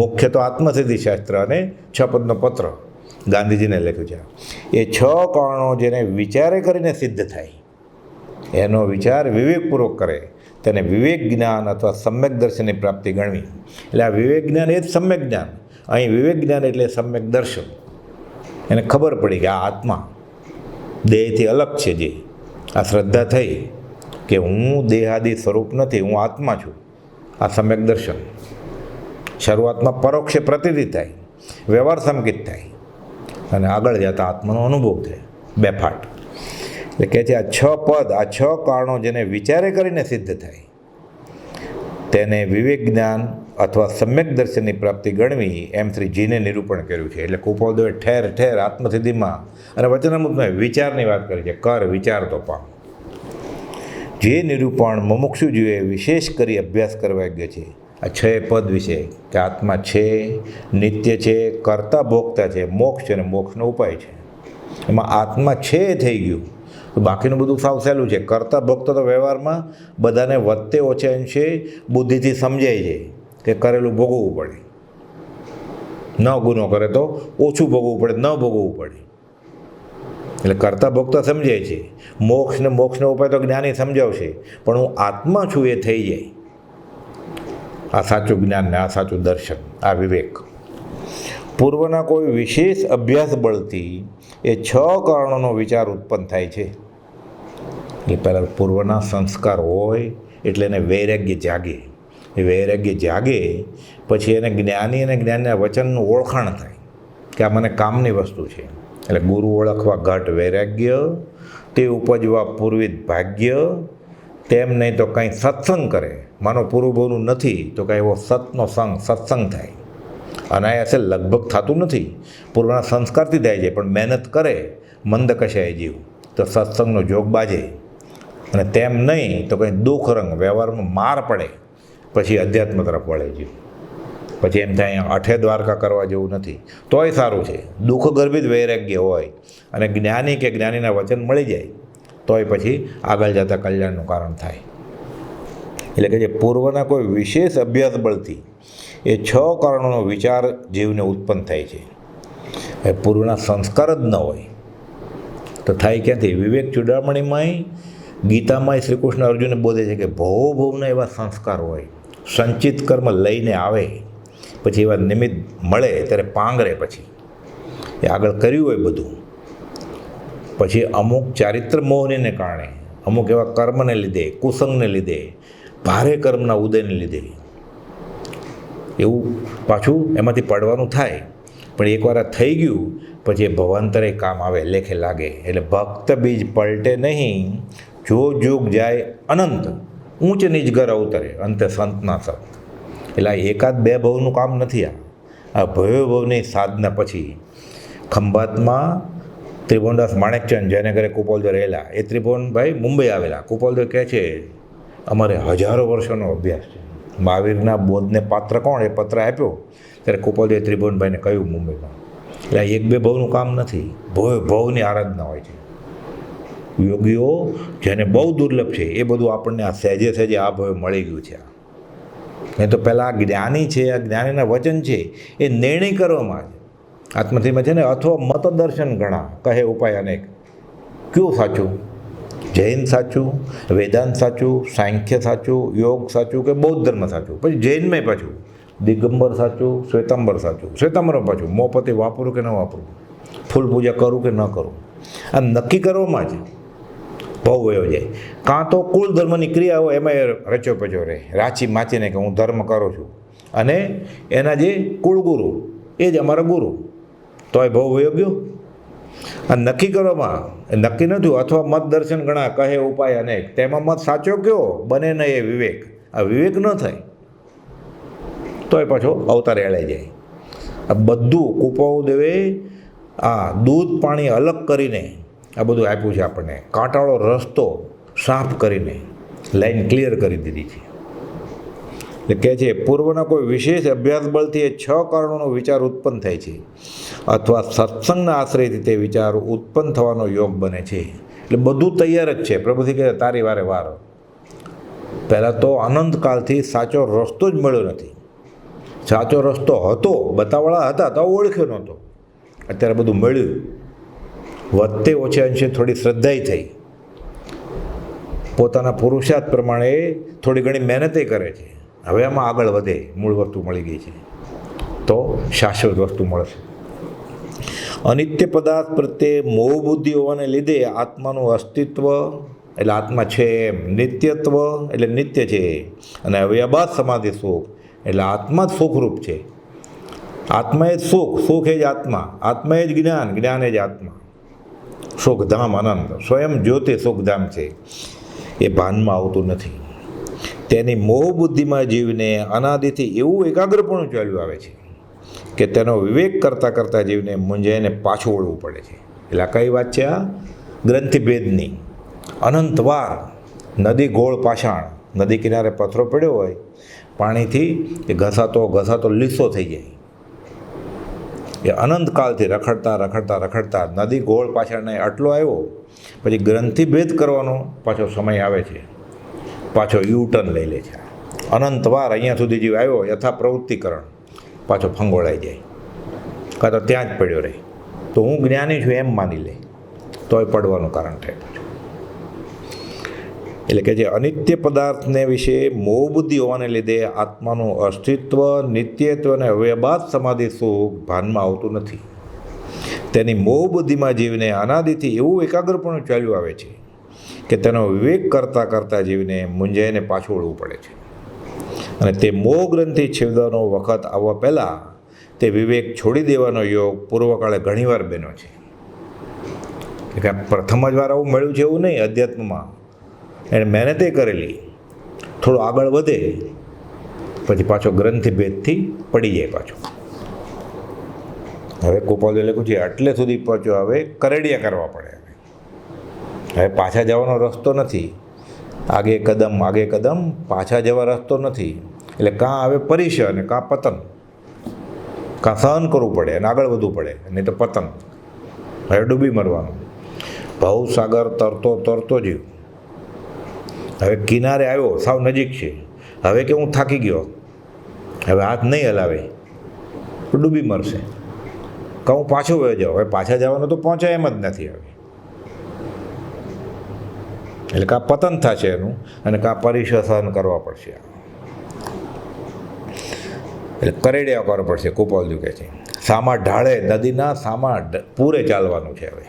મુખ્ય તો આત્મસિદ્ધિ શાસ્ત્ર અને 6 પદનો પત્ર ગાંધીજીને લખ્યું છે. એ 6 કારણો જેને વિચારે કરીને સિદ્ધ થાય, એનો વિચાર વિવેકપૂર્વક કરે, તેને વિવેક જ્ઞાન અથવા સમ્યક દર્શનની પ્રાપ્તિ ગણવી. એટલે આ વિવેક જ્ઞાન એ જ સમ્યક જ્ઞાન. અહીં વિવેક જ્ઞાન એટલે સમ્યક દર્શન. એને ખબર પડી કે આ આત્મા દેહથી અલગ છે. જે આ શ્રદ્ધા થઈ કે હું દેહાદી સ્વરૂપ નથી, હું આત્મા છું, આ સમ્યક દર્શન. શરૂઆતમાં પરોક્ષે પ્રતીતિ થાય, વ્યવહાર સંકિત થાય અને આગળ જતા આત્માનો અનુભવ થાય બેફાટ. એટલે કહે છે આ 6 પદ, આ 6 કારણો જેને વિચારે કરીને સિદ્ધ થાય તેને વિવેક જ્ઞાન અથવા સમ્યક દર્શનની પ્રાપ્તિ ગણવી, એમ શ્રી જીને નિરૂપણ કર્યું છે. એટલે કુપોદોએ ઠેર ઠેર આત્મસિદ્ધિમાં અને વચનામૃતમાં વિચારની વાત કરી છે. કર વિચાર તો પામ. જે નિરૂપણ મુમુક્ષુજીએ વિશેષ કરી અભ્યાસ કરવા યોગ્ય છે આ 6 પદ વિશે, કે આત્મા છે, નિત્ય છે, કર્તા ભોગતા છે, મોક્ષ છે અને મોક્ષનો ઉપાય છે. એમાં આત્મા છે થઈ ગયું તો બાકીનું બધું સાવ સહેલું છે. કરતા ભોગતા તો વ્યવહારમાં બધાને વધતે ઓછા અંશે બુદ્ધિથી સમજાય છે કે કરેલું ભોગવવું પડે, ન ગુનો કરે તો ઓછું ભોગવવું પડે, ન ભોગવવું પડે. એટલે કરતા ભોગતા સમજાય છે. મોક્ષનો ઉપાય તો જ્ઞાની સમજાવશે, પણ હું આત્મા છું એ થઈ જાય. આ સાચું જ્ઞાન ને આ સાચું દર્શન, આ વિવેક. પૂર્વના કોઈ વિશેષ અભ્યાસ બળથી એ 6 કારણોનો વિચાર ઉત્પન્ન થાય છે. એ પહેલાં પૂર્વના સંસ્કાર હોય એટલે એને વૈરાગ્ય જાગે. એ વૈરાગ્ય જાગે પછી એને જ્ઞાની અને જ્ઞાનના વચનનું ઓળખાણ થાય કે આ મને કામની વસ્તુ છે. એટલે ગુરુ ઓળખવા ઘટ વૈરાગ્ય, તે ઉપજવા પૂર્વિત ભાગ્ય, તેમ નહીં તો કંઈ સત્સંગ કરે, માનો પૂર્વભવનું નથી તો કંઈ એવો સતનો સંગ સત્સંગ થાય. અનાયાસે લગભગ થતું નથી, પૂર્વના સંસ્કારથી થાય છે, પણ મહેનત કરે મંદ કશાય જીવ તો સત્સંગનો જોગ બાજે. અને તેમ નહીં તો કંઈ દુઃખ રંગ વ્યવહારમાં માર પડે પછી અધ્યાત્મ તરફ વળે જીવ. પછી એમ થાય અઠે દ્વારકા કરવા જેવું નથી, તોય સારું છે. દુઃખ ગર્ભિત વૈરાગ્ય હોય અને જ્ઞાની કે જ્ઞાનીના વચન મળી જાય તોય પછી આગળ જતાં કલ્યાણનું કારણ થાય. એટલે કે જે પૂર્વના કોઈ વિશેષ અભ્યાસ બળથી એ 6 કારણોનો વિચાર જીવને ઉત્પન્ન થાય છે. એ પૂર્વના સંસ્કાર જ ન હોય તો થાય ક્યાંથી? વિવેક ચૂડામણીમાંય, ગીતામાંય શ્રી કૃષ્ણ અર્જુનને બોલે છે કે ભવના એવા સંસ્કાર હોય, સંચિત કર્મ લઈને આવે પછી એવા નિમિત્ત મળે ત્યારે પાંગરે, પછી એ આગળ કર્યું હોય બધું, પછી અમુક ચારિત્ર મોહનીને કારણે, અમુક એવા કર્મને લીધે, કુસંગને લીધે, ભારે કર્મના ઉદયને લીધે એવું પાછું એમાંથી પડવાનું થાય. પણ એકવાર આ થઈ ગયું પછી એ ભવાંતરે કામ આવે, લેખે લાગે. એટલે ભક્ત બીજ પલટે નહીં, જો જોગ જાય અનંત, ઊંચ નીચ ઘર અવતરે, અંતે સંતના સંત. એટલે આ 1-2 ભવનું કામ નથી. આ ભવ્ય ભવની સાધના પછી ખંભાતમાં ત્રિભુવનદાસ માણેકચંદ જેને ઘરે કુપોલદેવ રહેલા, એ ત્રિભુવનભાઈ મુંબઈ આવેલા. કુપોલદેવ કહે છે અમારે હજારો વર્ષોનો અભ્યાસ છે. મહાવીરના બોધને પાત્ર કોણ? એ પત્ર આપ્યો ત્યારે કુપોલદેવ ત્રિભુવનભાઈને કહ્યું મુંબઈમાં. એટલે 1-2 ભવનું કામ નથી, ભવની આરાધના હોય છે. યોગીઓ જેને બહુ દુર્લભ છે એ બધું આપણને આ સહેજે સહેજે આ ભવે મળી ગયું છે. નહીં તો પહેલાં આ જ્ઞાની છે, આ જ્ઞાનીના વચન છે એ નિર્ણય કરવામાં છે. આત્મધીમાં છે ને, અથવા મતદર્શન ઘણા કહે ઉપાય અનેક, કયું સાચું? જૈન સાચું, વેદાંત સાચું, સાંખ્ય સાચું, યોગ સાચું કે બૌદ્ધ ધર્મ સાચું? પછી જૈનમાં પાછું દિગંબર સાચું, શ્વેતાંબર સાચું. શ્વેતાંબરમાં પાછું મોપતિ વાપરું કે ન વાપરું, ફૂલ પૂજા કરું કે ન કરું, આ નક્કી કરવામાં જ બહુ વયો જાય. કાં તો કુલ ધર્મની ક્રિયા હોય એમાં રચો પચો રહે, રાચી માચીને કે હું ધર્મ કરું છું, અને એના જે કુળગુરુ એ જ અમારા ગુરુ, તો એ બહુ વયો ગયો. આ નક્કી કરવામાં નક્કી ન થયું, અથવા મત દર્શન ઘણા કહે ઉપાય અનેક, તેમાં મત સાચો કયો બને નહીં એ વિવેક. આ વિવેક ન થાય તો એ પાછો અવતાર એળાઈ જાય. આ બધું કુપાઉદેવે આ દૂધ પાણી અલગ કરીને આ બધું આપ્યું છે આપણને, કાંટાળો રસ્તો સાફ કરીને લાઈન ક્લિયર કરી દીધી છે. એટલે કહે છે પૂર્વના કોઈ વિશેષ અભ્યાસ બળથી એ 6 કારણોનો વિચાર ઉત્પન્ન થાય છે, અથવા સત્સંગના આશ્રયથી તે વિચાર ઉત્પન્ન થવાનો યોગ બને છે. એટલે બધું તૈયાર જ છે. પ્રભુથી કહે તારી વારે વાર. પહેલાં તો અનંતકાળથી સાચો રસ્તો જ મળ્યો નથી. સાચો રસ્તો હતો, બતાવવાળા હતા તો ઓળખ્યો નહોતો. અત્યારે બધું મળ્યું. વધતે ઓછે અંશે થોડી શ્રદ્ધાઈ થઈ, પોતાના પુરુષાર્થ પ્રમાણે થોડી ઘણી મહેનતે કરે છે. હવે આમાં આગળ વધે, મૂળ વસ્તુ મળી ગઈ છે તો શાશ્વત વસ્તુ મળશે. અનિત્ય પદાર્થ પ્રત્યે મોહ બુદ્ધિ હોવાને લીધે આત્માનું અસ્તિત્વ એટલે આત્મા છે એમ, નિત્યત્વ એટલે નિત્ય છે, અને અવ્યબાદ સમાધિ સુખ એટલે આત્મા જ સુખરૂપ છે. આત્મા એ જ સુખ, સુખ એ જ આત્મા, આત્મા એ જ જ્ઞાન, જ્ઞાન એ જ આત્મા. સુખધામ અનંત સ્વયં જ્યોતિ સુખધામ છે, એ ભાનમાં આવતું નથી. તેની મોહ બુદ્ધિમાં જીવને અનાદિથી એવું એકાગ્રપણું ચાલ્યું આવે છે કે તેનો વિવેક કરતાં કરતાં જીવને મૂંઝાઈને પાછું વળવું પડે છે. એટલે આ કઈ વાત છે? આ ગ્રંથિભેદની. અનંતવાર નદી ગોળ પાષાણ, નદી કિનારે પથ્થરો પડ્યો હોય, પાણીથી એ ઘસાતો ઘસાતો લીસો થઈ જાય. એ અનંતકાળથી રખડતા રખડતા રખડતા નદી ગોળ પાછળને આટલો આવ્યો, પછી ગ્રંથિભેદ કરવાનો પાછો સમય આવે છે, પાછો યુટર્ન લઈ લે છે. અનંતવાર અહીંયા સુધી જીવ આવ્યો, યથા પ્રવૃત્તિકરણ, પાછો ફંગોળાઈ જાય, કાં તો ત્યાં જ પડ્યો રહે. તો હું જ્ઞાની છું એમ માની લે, તોય પડવાનું કારણ થાય. એટલે કે જે અનિત્ય પદાર્થને વિશે મોહ બુદ્ધિ હોવાને લીધે આત્માનું અસ્તિત્વ, નિત્યત્વ અને અવ્યબાદ સમાધિ સુખ ભાનમાં આવતું નથી. તેની મોહ બુદ્ધિમાં જીવને અનાદિથી એવું એકાગ્રપણું ચાલ્યું આવે છે કે તેનો વિવેક કરતાં કરતાં જીવને મૂંઝાઈને પાછું વળવું પડે છે. અને તે મોહ ગ્રંથિ છેદવાનો વખત આવવા પહેલાં તે વિવેક છોડી દેવાનો યોગ પૂર્વકાળે ઘણીવાર બન્યો છે. કે પ્રથમ જ વાર આવું મળ્યું છે એવું નહીં. અધ્યાત્મમાં એણે મહેનતે કરેલી, થોડું આગળ વધે પછી પાછો ગ્રંથિભેદથી પડી જાય પાછો. હવે ગોપાલે લખ્યું છે આટલે સુધી પહોંચ્યો, હવે કરેડિયા કરવા પડે. હવે પાછા જવાનો રસ્તો નથી. આગે કદમ પાછા જવા રસ્તો નથી. એટલે કાં હવે પરિશ અને કાં પતન, કાં સહન કરવું પડે અને આગળ વધવું પડે, નહીં તો પતન. હવે ડૂબી મરવાનું. ભવસાગર તરતો તરતો જીવ હવે કિનારે આવ્યો, સાવ નજીક છે. હવે કે હું થાકી ગયો, હવે હાથ નહીં હલાવે, ડૂબી મરશે. કાં હું પાછો વયો જાઉં, હવે પાછા જવાનું તો પહોંચાય એમ જ નથી. હવે એટલે કાં પતન થશે એનું, અને કાં પરિશોષણ કરવા પડશે. એટલે કરેડિયા કરવો પડશે. કુપાલજી કહે છે સામા ઢાળે, નદીના સામા પૂરે ચાલવાનું છે. હવે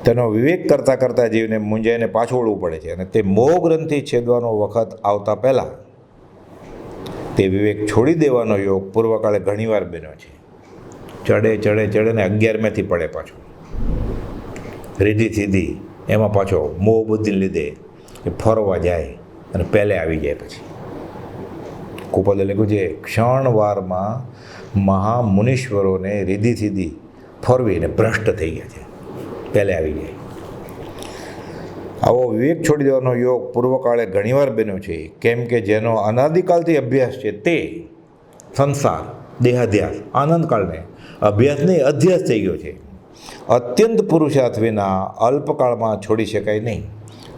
તેનો વિવેક કરતાં કરતાં જીવને મૂંઝાઈને પાછું વળવું પડે છે. અને તે મોહ ગ્રંથિ છેદવાનો વખત આવતા પહેલાં તે વિવેક છોડી દેવાનો યોગ પૂર્વકાળે ઘણીવાર બન્યો છે. ચડે ચડે ચડે ને 11મેથી પડે પાછો, રીધી સીધી. એમાં પાછો મોહ બુદ્ધિને લીધે એ ફરવા જાય અને પહેલે આવી જાય. પછી કુપાલે લખ્યું છે ક્ષણવારમાં મહામુનીશ્વરોને રીધી સીધી ફરવીને ભ્રષ્ટ થઈ ગયા છે, પહેલે આવી જાય. આવો વિવેક છોડી દેવાનો યોગ પૂર્વકાળે ઘણીવાર બન્યો છે. કેમ કે જેનો અનાદિકાળથી અભ્યાસ છે તે સંસાર, દેહાધ્યાસ, આનંદકાળને અભ્યાસ નહીં અધ્યાસ થઈ ગયો છે. અત્યંત પુરુષાર્થ વિના અલ્પકાળમાં છોડી શકાય નહીં.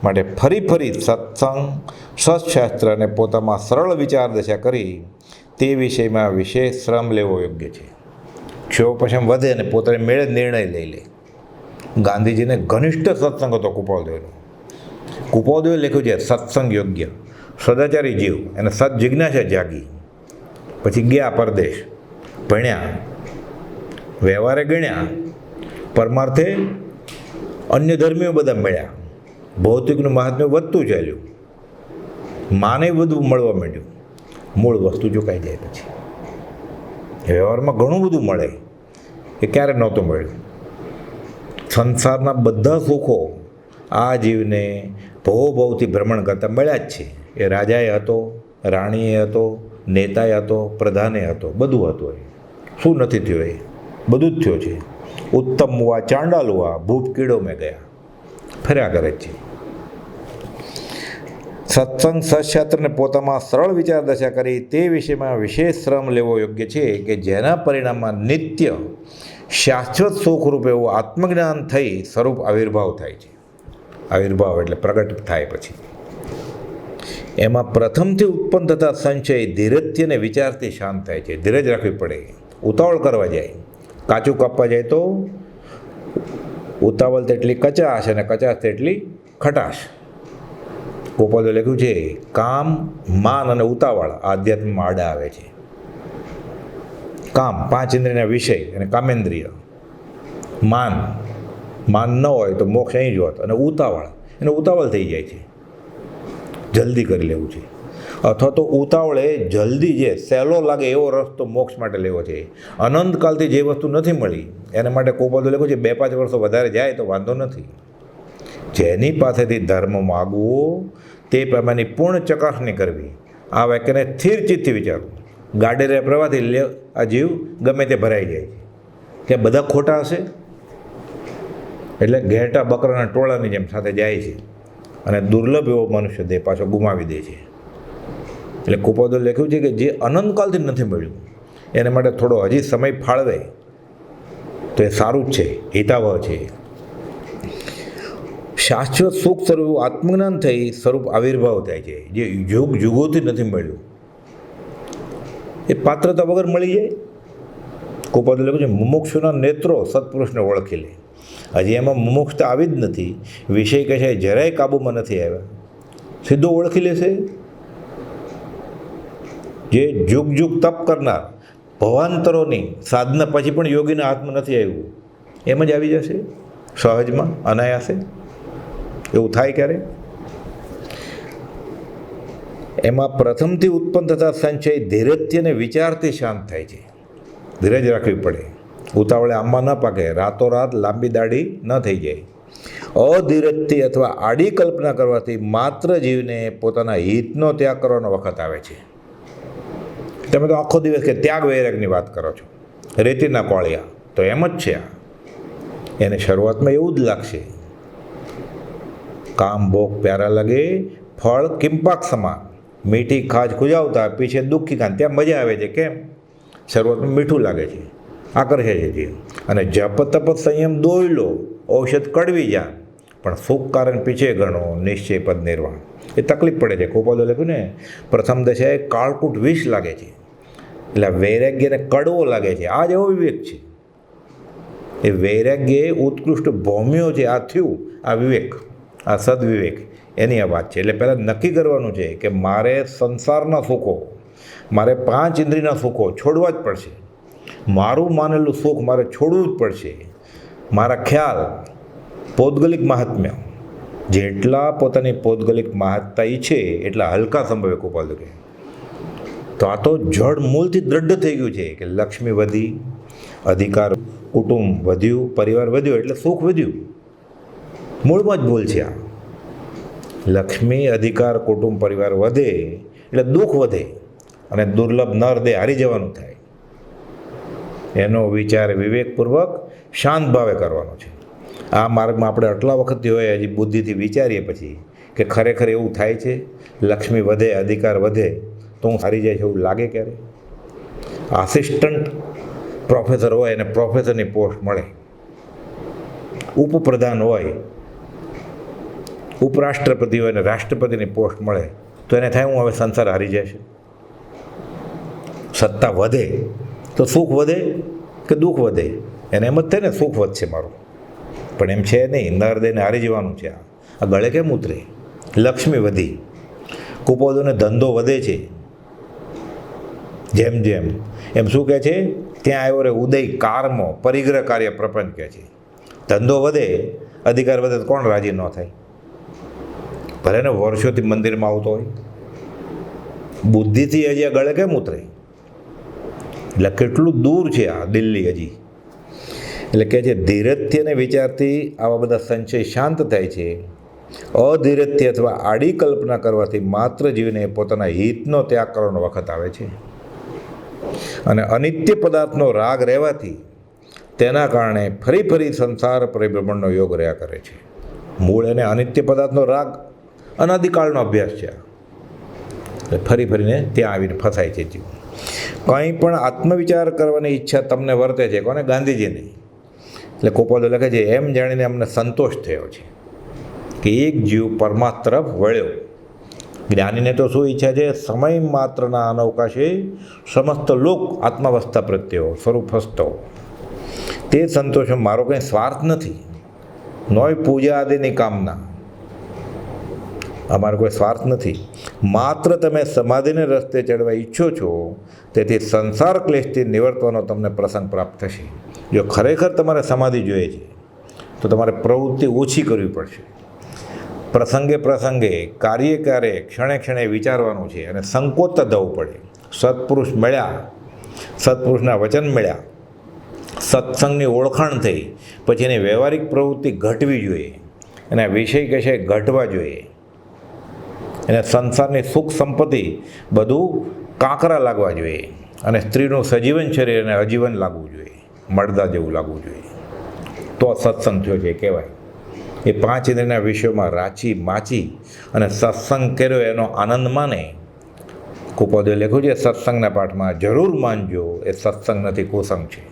માટે ફરી ફરી સત્સંગ, સત્શાસ્ત્ર અને પોતામાં સરળ વિચાર દશા કરી તે વિષયમાં વિશેષ શ્રમ લેવો યોગ્ય છે. ક્ષોભ પછી વધે અને પોતાને મેળે નિર્ણય લઈ લે. ગાંધીજીને ઘનિષ્ઠ સત્સંગ હતો કૃપાલદેવનો. કૃપાલદેવે લખ્યું છે સત્સંગ યોગ્ય, સદાચારી જીવ અને સત જિજ્ઞાસા જાગી. પછી ગયા પરદેશ, ભણ્યા, વ્યવહારે ગણ્યા, પરમાર્થે અન્ય ધર્મીઓ બધા મળ્યા, ભૌતિકનું મહાત્મ્ય વધતું ચાલ્યું, માને બધું મળવા માંડ્યું, મૂળ વસ્તુ ચૂકાઈ જાય પછી. વ્યવહારમાં ઘણું બધું મળે, એ ક્યારે નહોતું મળ્યું. સંસારના બધા સુખો આ જીવને ભવભવથી ભ્રમણ કરતાં મળ્યા જ છે. એ રાજાએ હતો, રાણીએ હતો, નેતાએ હતો, પ્રધાને હતો, બધું હતું. એ શું નથી થયું? એ બધું જ થયું છે. ઉત્તમ હુઆ ચાંડાલ હુઆ, ભૂપ કીડો મેં ગયા, ફર્યા કરે છે. સત્સંગ સત્શાસ્ત્રને પોતામાં સરળ વિચાર દશા કરી તે વિષયમાં વિશેષ શ્રમ લેવો યોગ્ય છે કે જેના પરિણામમાં નિત્ય શાશ્વત સુખરૂપ એવું આત્મજ્ઞાન થઈ સ્વરૂપ આવિર્ભાવ થાય છે. આવિર્ભાવ એટલે પ્રગટ થાય. પછી એમાં પ્રથમથી ઉત્પન્ન થતા સંશય ધીરજથી અને વિચારથી શાંત થાય છે. ધીરજ રાખવી પડે, ઉતાવળ કરવા જાય, કાચું કાપવા જાય તો ઉતાવળ તેટલી કચાશ અને કચાશ તેટલી ખટાશ. ગોપાલે લખ્યું છે કામ, માન અને ઉતાવળ આધ્યાત્મમાં આડા આવે છે. કામ 5 ઇન્દ્રિયના વિષય અને કામેન્દ્રિય, માન ન હોય તો મોક્ષ અહીં જ હોત, અને ઉતાવળ એને ઉતાવળ થઈ જાય છે, જલ્દી કરી લેવું છે. અથવા તો ઉતાવળે જલ્દી જે સહેલો લાગે એવો રસ્તો મોક્ષ માટે લેવો છે. અનંતકાલથી જે વસ્તુ નથી મળી એના માટે કોપાદો લખ્યું છે 2-5 વર્ષો વધારે જાય તો વાંધો નથી. જેની પાસેથી ધર્મ માગવો તે પ્રમાણેની પૂર્ણ ચકાસણી કરવી. આ વાક્યને સ્થિર ચિત્તથી વિચારવું. ગાડીના પ્રવાહથી લે આ જીવ ગમે તે ભરાઈ જાય છે કે બધા ખોટા હશે, એટલે ઘેરટા બકરાના ટોળાની જેમ સાથે જાય છે અને દુર્લભ એવો મનુષ્ય દેહ પાછો ગુમાવી દે છે. એટલે કુપોદે લખ્યું છે કે જે અનંતકાલથી નથી મળ્યું એના માટે થોડો હજી સમય ફાળવે તો એ સારું જ છે, હિતાવહ છે. શાશ્વત સુખ સ્વરૂપ આત્મજ્ઞાન થઈ સ્વરૂપ આવિર્ભાવ થાય છે. જે યુગ યુગોથી નથી મળ્યું એ પાત્રતા વગર મળી જાય. કુપોદે લખ્યું છે મુમુક્ષુના નેત્રો સત્પુરુષને ઓળખી લે. હજી એમાં મુમુક્ષતા આવી જ નથી, વિષય કહે છે જરાય કાબૂમાં નથી આવ્યા, સીધો ઓળખી લેશે. જે જુગ જુગ તપ કરનાર, ભવાંતરોની સાધના પછી પણ યોગીના હાથમાં નથી આવ્યું, એમ જ આવી જશે સહજમાં, અનાયાસે. એવું થાય ક્યારે? એમાં પ્રથમથી ઉત્પન્ન થતા સંશય ધીરજથી અને વિચારથી શાંત થાય છે. ધીરજ રાખવી પડે, ઉતાવળે આંબા ન પાકે, રાતોરાત લાંબી દાઢી ન થઈ જાય. અધીરજથી અથવા આડી કલ્પના કરવાથી માત્ર જીવને પોતાના હિતનો ત્યાગ કરવાનો વખત આવે છે. તમે તો આખો દિવસ કે ત્યાગ વૈરાગની વાત કરો છો, રેતીના કોળિયા તો એમ જ છે. એને શરૂઆતમાં એવું જ લાગશે, કામ ભોગ પ્યારા લગે, ફળ કિંપાક સમાન, મીઠી ખાજ ખુજાવતા પીછે દુઃખી ખાન. ત્યાં મજા આવે છે. કેમ? શરૂઆતમાં મીઠું લાગે છે, આકર્ષે છે જીવ. અને જપ તપ સંયમ દોઈ લો, ઔષધ કડવી જા, પણ સુખ કારણ પીછે ગણો, નિશ્ચય પદ નિર્વાણ. એ તકલીફ પડે છે. કોપાદો લખ્યું ને પ્રથમ દશાએ કાળકૂટ વિષ લાગે છે, એટલે વૈરાગ્યને કડવો લાગે છે. આ જ એવો વિવેક છે. એ વૈરાગ્ય ઉત્કૃષ્ટ ભૌમ્યો છે. આ થયું આ વિવેક, આ સદવિવેક, એની આ વાત છે. એટલે પહેલાં નક્કી કરવાનું છે કે મારે સંસારના સુખો, મારે 5 ઇન્દ્રિયના સુખો છોડવા જ પડશે. મારું માનેલું સુખ મારે છોડવું જ પડશે. મારા ખ્યાલ, પૌદ્ગલિક મહાત્મ્ય, જેટલા પોતાની પૌદ્ગલિક મહાત્તા ઈચ્છે એટલા હલકા સંભવે. કૃપાલ કે તો આ તો જડ મૂળથી દ્રઢ થઈ ગયું છે કે લક્ષ્મી વધી, અધિકાર, કુટુંબ વધ્યું, પરિવાર વધ્યો એટલે સુખ વધ્યું. મૂળમાં જ ભૂલ છે આ. લક્ષ્મી, અધિકાર, કુટુંબ, પરિવાર વધે એટલે દુઃખ વધે અને દુર્લભ નરદેહ હારી જવાનું થાય. એનો વિચાર વિવેકપૂર્વક શાંત ભાવે કરવાનો છે. આ માર્ગમાં આપણે આટલા વખતથી હોય હજી બુદ્ધિથી વિચારીએ પછી કે ખરેખર એવું થાય છે, લક્ષ્મી વધે, અધિકાર વધે તો હું હારી જાય છે એવું લાગે ક્યારે? આસિસ્ટન્ટ પ્રોફેસર હોય એને પ્રોફેસરની પોસ્ટ મળે, ઉપપ્રધાન હોય, ઉપરાષ્ટ્રપતિ હોય અને રાષ્ટ્રપતિની પોસ્ટ મળે તો એને થાય હું હવે સંસાર હારી જશે. સત્તા વધે તો સુખ વધે કે દુઃખ વધે? એને એમ જ થાય ને સુખ વધશે મારું, પણ એમ છે નહીં, નર દઈને હારી જવાનું છે. આ ગળે કેમ ઉતરે? લક્ષ્મી વધી, કુપોદોને ધંધો વધે છે. જેમ જેમ એમ શું કહે છે, ત્યાં આવ્યો રે ઉદય કારમો પરિગ્રહ કાર્ય પ્રપંચ કહે છે. ધંધો વધે, અધિકાર વધે તો કોણ રાજી ન થાય? ભલે ને વર્ષોથી મંદિરમાં આવતો હોય, બુદ્ધિથી હજી આ ગળે કેમ ઉતરે? એટલે કેટલું દૂર છે આ દિલ્હી હજી. એટલે કહે છે ધીરજથી અને વિચારથી આવા બધા સંશય શાંત થાય છે. અધીરજથી અથવા આડી કલ્પના કરવાથી માત્ર જીવને પોતાના હિતનો ત્યાગ કરવાનો વખત આવે છે. અને અનિત્ય પદાર્થનો રાગ રહેવાથી તેના કારણે ફરી ફરી સંસાર પરિભ્રમણનો યોગ રહ્યા કરે છે. મૂળ એને અનિત્ય પદાર્થનો રાગ અનાદિકાળનો અભ્યાસ છે. ફરી ફરીને ત્યાં આવીને ફસાય છે જીવ. કંઈ પણ આત્મવિચાર કરવાની ઈચ્છા તમને વર્તે છે, કોને? ગાંધીજીને. એટલે કોપોદો લખે છે એમ જાણીને અમને સંતોષ થયો છે કે એક જીવ પરમાત્મા તરફ વળ્યો. જ્ઞાનીને તો શું ઈચ્છા છે? સમય માત્રના અનવકાશે સમસ્ત લોક આત્માવસ્થા પ્રત્યો સ્વરૂપ હસ્તો. તે સંતોષમાં મારો કંઈ સ્વાર્થ નથી, નોય પૂજા આદિની કામના. અમારો કોઈ સ્વાર્થ નથી. માત્ર તમે સમાધિને રસ્તે ચડવા ઈચ્છો છો, તેથી સંસાર ક્લેશથી નિવર્તવાનો તમને પ્રસંગ પ્રાપ્ત થશે. જો ખરેખર તમારે સમાધિ જોઈએ છે તો તમારે પ્રવૃત્તિ ઓછી કરવી પડશે. પ્રસંગે પ્રસંગે કાર્ય કાર્ય ક્ષણે ક્ષણે વિચારવાનું છે અને સંકોચ થવું પડે. સત્પુરુષ મળ્યા, સત્પુરુષના વચન મળ્યા, સત્સંગની ઓળખાણ થઈ, પછી એની વ્યવહારિક પ્રવૃત્તિ ઘટવી જોઈએ, એના વિષય કશે ઘટવા જોઈએ, એને સંસારની સુખ સંપત્તિ બધું કાંકરા લાગવા જોઈએ, અને સ્ત્રીનું સજીવન શરીર એને અજીવન લાગવું જોઈએ, મળદા જેવું લાગવું જોઈએ. તો સત્સંગ થયો છે કહેવાય. એ પાંચ ઇન્દ્રિયના વિષયોમાં રાચી માચી અને સત્સંગ કર્યો એનો આનંદ માને. કુપોદે લખ્યું છે સત્સંગના પાઠમાં, જરૂર માનજો એ સત્સંગ નથી, કુસંગ છે.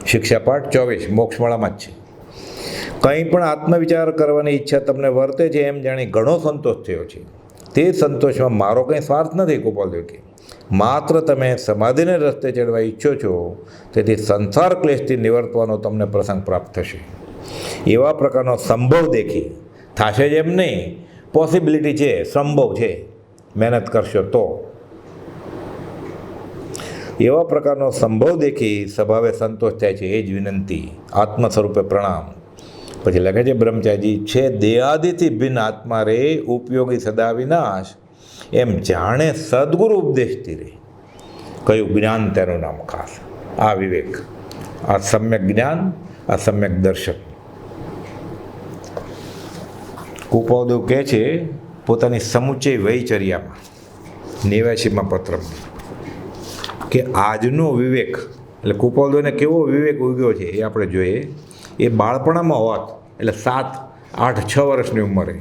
શિક્ષા પાઠ 24 મોક્ષમાળામાં જ છે. કંઈ પણ આત્મવિચાર કરવાની ઈચ્છા તમને વર્તે છે એમ જાણી ઘણો સંતોષ થયો છે. તે સંતોષમાં મારો કંઈ સ્વાર્થ નથી. કુપોદે કે માત્ર તમે સમાધિને રસ્તે ચડવા ઈચ્છો છો, તેથી સંસાર ક્લેશથી નિવર્તવાનો તમને પ્રસંગ પ્રાપ્ત થશે. એવા પ્રકારનો સંભવ દેખી થશે જ એમ નહીં, પોસિબિલિટી છે, સંભવ છે, મહેનત કરશો તો. એવા પ્રકારનો સંભવ દેખી સ્વભાવે સંતોષ થાય છે, એ જ વિનંતી. આત્મ સ્વરૂપે પ્રણામ. પછી લખે છે બ્રહ્મચારી છે દેહાદિથી ભિન્ન આત્મા રે, ઉપયોગી સદા વિનાશ, એમ જાણે સદગુરુ ઉપદેશથી રહે. કયું જ્ઞાન તેનું નામ ખાસ? આ વિવેક, આ સમ્યક જ્ઞાન, આ સમ્યક દર્શન. કુપોદો કહે છે પોતાની સમુચય વૈચર્યામાં 89માં પત્રમાં કે આજનો વિવેક, એટલે કુપોદોને કેવો વિવેક ઉગ્યો છે એ આપણે જોઈએ. એ બાળપણામાં હોત, એટલે 7, 8, 6 વર્ષની ઉંમરે,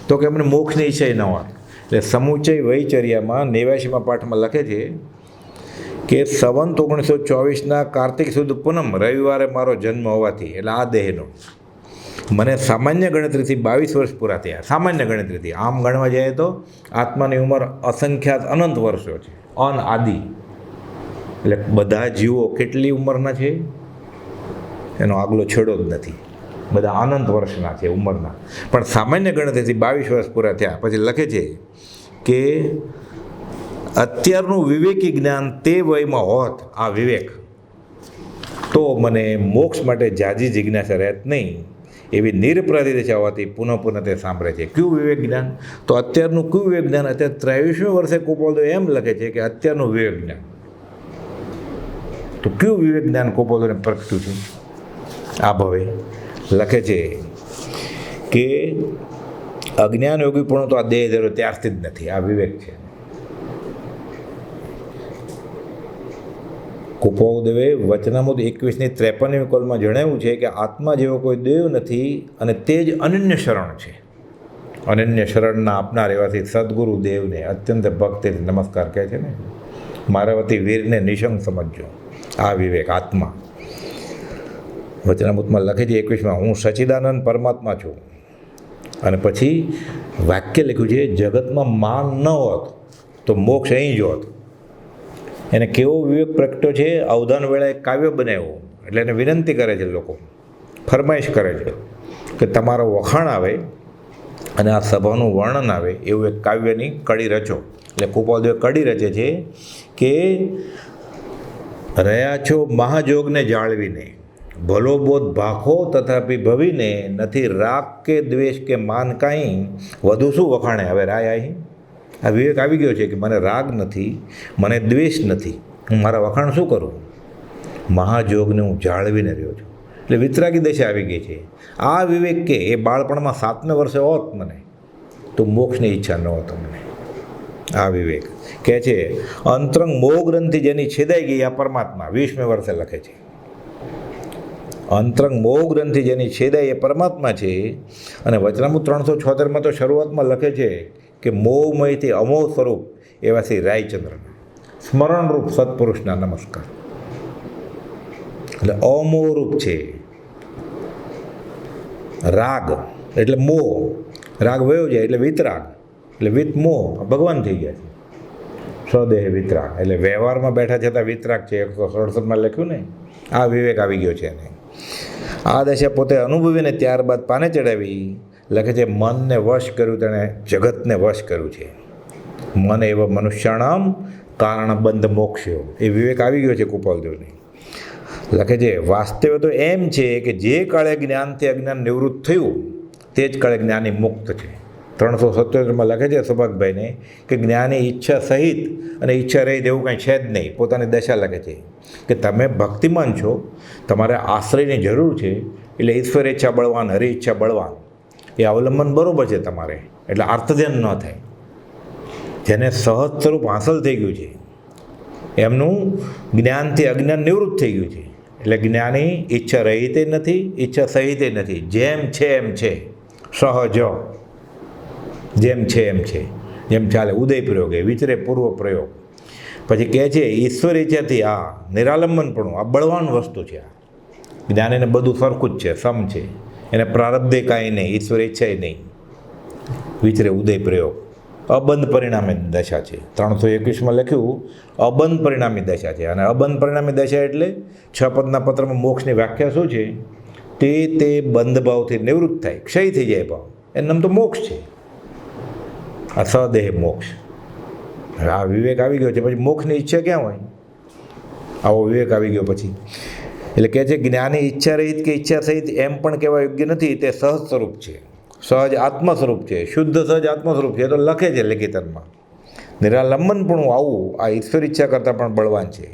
તો કે એમને મોક્ષની ઈચ્છા ન હોત. એટલે સમુચય વૈચર્યામાં 89માં પાઠમાં લખે છે કે સંવત 1924ના કાર્તિક સુદ પૂનમ રવિવારે મારો જન્મ હોવાથી, એટલે આ દેહનો, મને સામાન્ય ગણતરીથી 22 વર્ષ પૂરા થયા. સામાન્ય ગણતરીથી, આમ ગણવા જાય તો આત્માની ઉંમર અસંખ્યાત અનંત વર્ષો છે, અનઆદિ. એટલે બધા જીવો કેટલી ઉંમરના છે એનો આગલો છેડો જ નથી, બધા અનંત વર્ષના છે ઉંમરના. પણ સામાન્ય ગણતરીથી 22 વર્ષ પૂરા થયા. પછી લખે છે કે અત્યારનું વિવેકી જ્ઞાન તે વયમાં હોત, આ વિવેક, તો મને મોક્ષ માટે જાજી જિજ્ઞાસા રહેત નહીં. એવી નિરપરાધી દશા હોવાથી પુનઃ પુનઃ તે સાંભળે છે. કયું વિવેક જ્ઞાન? તો અત્યારનું કયું વિવેક જ્ઞાન? અત્યારે 23 વર્ષે કુપોદો એમ લખે છે કે અત્યારનું વિવેક જ્ઞાન. તો કયું વિવેક જ્ઞાન કુપોદોને પ્રગટ્યું છે? આ ભવે લખે છે કે અજ્ઞાન યોગીપણું તો આ દેહ ધર્યો ત્યારથી જ નથી, આ વિવેક છે. કુપોદેવે વચનામૃત 21:53 કોલમાં જણાવ્યું છે કે આત્મા જેવો કોઈ દેવ નથી અને તે જ અનન્ય શરણ છે. અનન્ય શરણના આપનાર એવાથી સદગુરુ દેવને અત્યંત ભક્તિથી નમસ્કાર કહે છે ને. મારા વતી વીરને નિશંક સમજજો. આ વિવેક આત્મા. વચનામૃતમાં લખે છે 21માં, હું સચ્ચિદાનંદ પરમાત્મા છું. અને પછી વાક્ય લખ્યું છે જગતમાં માન ન હોત તો મોક્ષ અહીં જ હોત. એને કેવો વિવેક પ્રગટ્યો છે? અવધાન વેળા એક કાવ્ય બનાવ્યો, એટલે એને વિનંતી કરે છે લોકો ફરમાઈશ કરે છે કે તમારો વખાણ આવે અને આ સભાનું વર્ણન આવે એવું એક કાવ્યની કડી રચો. એટલે કૃપાલદેવ કડી રચે છે કે રહ્યા છો મહાજોગને જાળવીને, ભલો બોધ ભાખો તથાપી ભવીને, નથી રાગ કે દ્વેષ કે માન કાંઈ, વધુ શું વખાણે. હવે રાય અહીં આ વિવેક આવી ગયો છે કે મને રાગ નથી, મને દ્વેષ નથી, હું મારા વખાણ શું કરું? મહાજોગને હું જાળવીને રહ્યો છું. એટલે વિતરાગી દશા આવી ગઈ છે. આ વિવેક કે એ બાળપણમાં 7મે વર્ષે હોત મને તો મોક્ષની ઈચ્છા ન હોત મને. આ વિવેક કહે છે અંતરંગ મોહ ગ્રંથિ જેની છેદાઈ ગઈ આ પરમાત્મા. 20મે વર્ષે લખે છે અંતરંગ મોહ ગ્રંથિ જેની છેદાઈ એ પરમાત્મા છે. અને વચનામૃત 376માં તો શરૂઆતમાં લખે છે કે મોહમયથી અમોહ સ્વરૂપ એવા શ્રી રાયચંદ્રના સ્મરણરૂપ સત્પુરુષના નમસ્કાર. એટલે અમોહરૂપ છે. રાગ એટલે મોહ, રાગ વયો જાય એટલે વિતરાગ, એટલે વિત મોહ ભગવાન થઈ ગયા છે. સ્વદેહ વિતરાગ એટલે વ્યવહારમાં બેઠા છતાં વિતરાગ છે. 167માં લખ્યું ને. આ વિવેક આવી ગયો છે એને. આ દશા પોતે અનુભવીને ત્યારબાદ પાને ચડાવી લખે છે મનને વશ કર્યું તેણે જગતને વશ કર્યું છે. મન એવા મનુષ્યાણામ કારણ બંધ મોક્ષ્યો. એ વિવેક આવી ગયો છે કૃપાલદેવને. લખે છે વાસ્તવ્ય તો એમ છે કે જે કાળે જ્ઞાનથી અજ્ઞાન નિવૃત્ત થયું તે જ કાળે જ્ઞાની મુક્ત છે. 377માં લખે છે સુભાગભાઈને કે જ્ઞાની ઈચ્છા સહિત અને ઈચ્છા રહિત એવું કંઈ છે જ નહીં. પોતાની દશા લખે છે કે તમે ભક્તિમાન છો, તમારે આશ્રયની જરૂર છે, એટલે ઈશ્વર ઈચ્છા બળવાન, હરિ ઈચ્છા બળવાન એ અવલંબન બરાબર છે તમારે. એટલે અર્થધ્યાન ન થાય. જેને સહજ સ્વરૂપ હાંસલ થઈ ગયું છે એમનું જ્ઞાનથી અજ્ઞાન નિવૃત્ત થઈ ગયું છે. એટલે જ્ઞાની ઈચ્છા રહિતે નથી, ઈચ્છા સહિતે નથી. જેમ છે એમ છે, સહજ, જેમ છે એમ છે, જેમ ચાલે. ઉદય પ્રયોગ એ વિચરે પૂર્વ પ્રયોગ. પછી કહે છે ઈશ્વર ઈચ્છાથી આ નિરાલંબનપણું આ બળવાન વસ્તુ છે. આ જ્ઞાનીને બધું સરખું જ છે, સમ છે. એને પ્રારબ્ધે કાંઈ નહીં, ઈશ્વર ઈચ્છાએ નહીં. વિચરે ઉદય પ્રયોગ. અબંધ પરિણામી દશા છે. 321માં લખ્યું અબંધ પરિણામી દશા છે. અને અબંધ પરિણામી દશા એટલે 6 પદના પત્રમાં મોક્ષની વ્યાખ્યા શું છે? તે બંધ ભાવથી નિવૃત્ત થાય, ક્ષય થઈ જાય ભાવ, એનું નામ તો મોક્ષ છે. આ સદેહ મોક્ષ. આ વિવેક આવી ગયો છે. પછી મોક્ષની ઈચ્છા ક્યાં હોય? આવો વિવેક આવી ગયો પછી. એટલે કહે છે જ્ઞાની ઈચ્છા રહિત કે ઈચ્છા સહિત એમ પણ કહેવા યોગ્ય નથી. તે સહજ સ્વરૂપ છે, સહજ આત્મ સ્વરૂપ છે, શુદ્ધ સહજ આત્મ સ્વરૂપ છે. એ તો લખે છે લેખિતનમાં. નિરાલંબનપણું આવું આ ઈશ્વર ઈચ્છા કરતાં પણ બળવાન છે.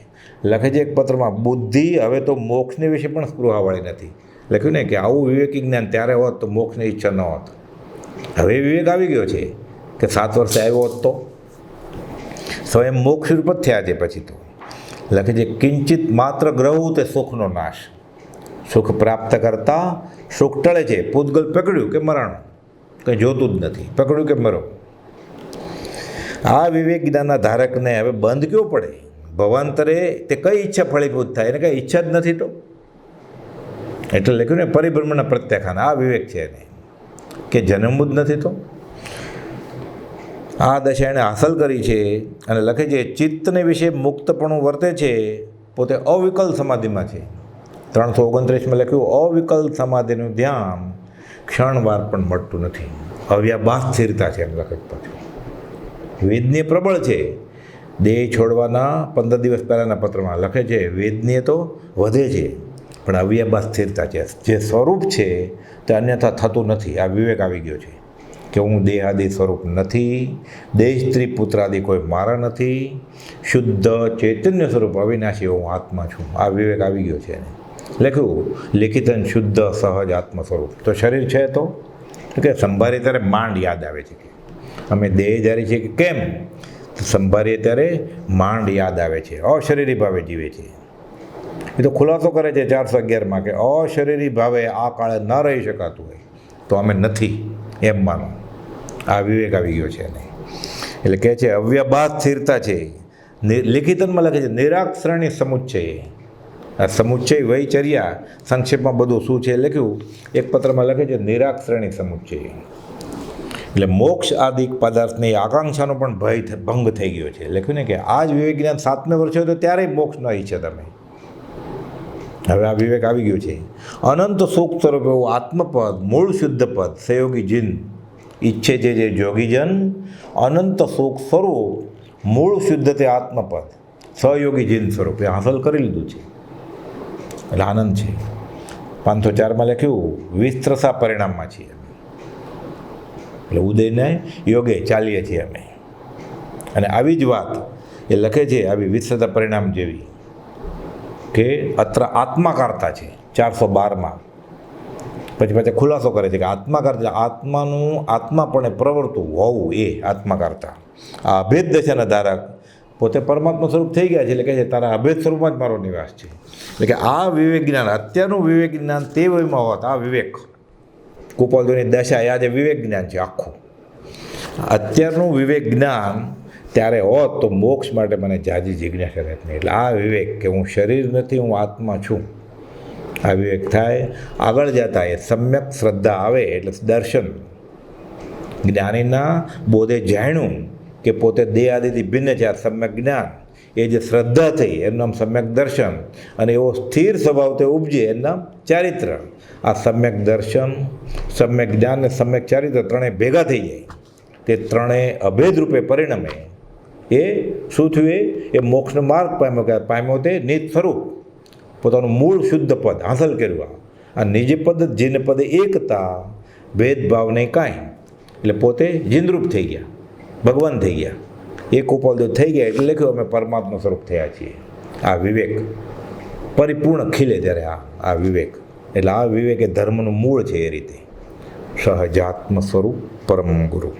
લખે છે એક પત્રમાં બુદ્ધિ હવે તો મોક્ષને વિશે પણ સ્પૃહાવાળી નથી. લખ્યું ને કે આવું વિવેકી જ્ઞાન ત્યારે હોત તો મોક્ષની ઈચ્છા ન હોત. હવે વિવેક આવી ગયો છે કે 7 વર્ષે આવ્યો હોત તો સ્વયં મોક્ષ રૂપ જ થયા છે. પછી તો લખે છે કિંચિત માત્ર ગ્રહવું તે સુખનો નાશ. સુખ પ્રાપ્ત કરતાં સુખ ટળે છે. પૂતગલ પકડ્યું કે મરણ, કંઈ જોતું જ નથી. પકડ્યું કે મરો. આ વિવેક જ્ઞાનના ધારકને હવે બંધ કેવો પડે? ભવાંતરે તે કઈ ઈચ્છા ફળીભૂત થાય? એને કંઈ ઈચ્છા જ નથી તો. એટલે લખ્યું ને પરિભ્રમણના પ્રત્યાખ્યાન. આ વિવેક છે એને કે જન્મવું જ નથી તો. આ દશા એણે હાંસલ કરી છે. અને લખે છે ચિત્તને વિશે મુક્તપણું વર્તે છે, પોતે અવિકલ સમાધિમાં છે. 329માં લખ્યું અવિકલ સમાધિનું ધ્યાન ક્ષણવાર પણ મળતું નથી. અવ્યાભાસ સ્થિરતા છે એમ લખે. પાછું વેદનીય પ્રબળ છે. દેહ છોડવાના 15 દિવસ પહેલાંના પત્રમાં લખે છે વેદનીય તો વધે છે પણ અવ્યાભાસ સ્થિરતા છે. જે સ્વરૂપ છે તે અન્યથા થતું નથી. આ વિવેક આવી ગયો છે કે હું દેહાદિ સ્વરૂપ નથી, દેહ સ્ત્રી પુત્રાદિ કોઈ મારા નથી, શુદ્ધ ચૈતન્ય સ્વરૂપ અવિનાશી હું આત્મા છું. આ વિવેક આવી ગયો છે. લખ્યું લિખિતન શુદ્ધ સહજ આત્મ સ્વરૂપ. તો શરીર છે તો કે સંભાળીએ ત્યારે માંડ યાદ આવે છે કે અમે દેહધારી છીએ કે કેમ? તો સંભાળીએ ત્યારે માંડ યાદ આવે છે. અશરીરી ભાવે જીવે છે. એ તો ખુલાસો કરે છે 411માં કે અશરીરી ભાવે આ કાળે ન રહી શકાતું હોય તો અમે નથી એમ માનો. આ વિવેક આવી ગયો છે એને. એટલે કહે છે અવ્યાભાસ સ્થિરતા છે. લિખિતનમાં લખે છે નિરાક્ષરણી સમુચ્ચય. આ સમુચ્ચય વૈચર્યા સંક્ષેપમાં બધું શું છે લખ્યું. એક પત્રમાં લખે છે નિરાક્ષરણી સમુચ્ચય. એટલે મોક્ષ આદિ પદાર્થની આકાંક્ષાનો પણ ભંગ થઈ ગયો છે. લખ્યું ને કે આ જ વિવેક જ્ઞાન 7મે વર્ષે હોય તો ત્યારે મોક્ષ ન ઈચ્છે તમે. હવે આ વિવેક આવી ગયું છે. અનંત સુખ સ્વરૂપ એવું આત્મપદ મૂળ શુદ્ધ પદ સહયોગી જીન ઈચ્છે છે જે જોગીજન. અનંત સુખ સ્વરૂપ મૂળ શુદ્ધ તે આત્મપદ સહયોગી જીન સ્વરૂપ એ હાંસલ કરી લીધું છે. એટલે આનંદ છે. 504માં લખ્યું વિસ્તરસા પરિણામમાં છીએ એટલે ઉદયને યોગે ચાલીએ છીએ અમે. અને આવી જ વાત એ લખે છે આવી વિસ્તરતા પરિણામ જેવી કે અત્ર આત્માકારતા છે 412માં. પછી પાછા ખુલાસો કરે છે કે આત્માકારતા આત્માનું આત્માપણે પ્રવર્તું હોવું એ આત્માકારતા. આ અભેદ દશાના ધારક પોતે પરમાત્મા સ્વરૂપ થઈ ગયા છે એટલે કહે છે તારા અભેદ સ્વરૂપમાં જ મારો નિવાસ છે. એટલે કે આ વિવેક જ્ઞાન અત્યારનું વિવેક જ્ઞાન તે વયમાં હોત આ વિવેક કુપોલની દશા એ આજે વિવેક જ્ઞાન છે આખું. અત્યારનું વિવેક જ્ઞાન ત્યારે હોત તો મોક્ષ માટે મને જાજી જિજ્ઞાસા રહેત નહીં. એટલે આ વિવેક કે હું શરીર નથી હું આત્મા છું આ વિવેક થાય. આગળ જતા એ સમ્યક શ્રદ્ધા આવે એટલે દર્શન જ્ઞાનીના બોધે જાણ્યું કે પોતે દેહ આદિથી ભિન્ન છે આ સમ્યક જ્ઞાન એ જે શ્રદ્ધા થઈ એનું નામ સમ્યક દર્શન અને એવો સ્થિર સ્વભાવ તે ઉપજે એનું નામ ચારિત્ર. આ સમ્યક દર્શન સમ્યક જ્ઞાન અને સમ્યક ચારિત્ર ત્રણેય ભેગા થઈ જાય તે ત્રણેય અભેદ રૂપે પરિણમે એ શું થયું એ મોક્ષનો માર્ગ પામ્યો તે નિજ સ્વરૂપ પોતાનું મૂળ શુદ્ધ પદ હાંસલ કર્યું. આ નિજ પદ જીન પદ એકતા ભેદભાવ નહીં કાંઈ એટલે પોતે જીનરૂપ થઈ ગયા ભગવાન થઈ ગયા એક ઉપાધિ થઈ ગયા એટલે લખ્યું અમે પરમાત્મા સ્વરૂપ થયા છીએ. આ વિવેક પરિપૂર્ણ ખીલે ત્યારે આ વિવેક એટલે આ વિવેક એ ધર્મનું મૂળ છે. એ રીતે સહજાત્મ સ્વરૂપ પરમ ગુરુ.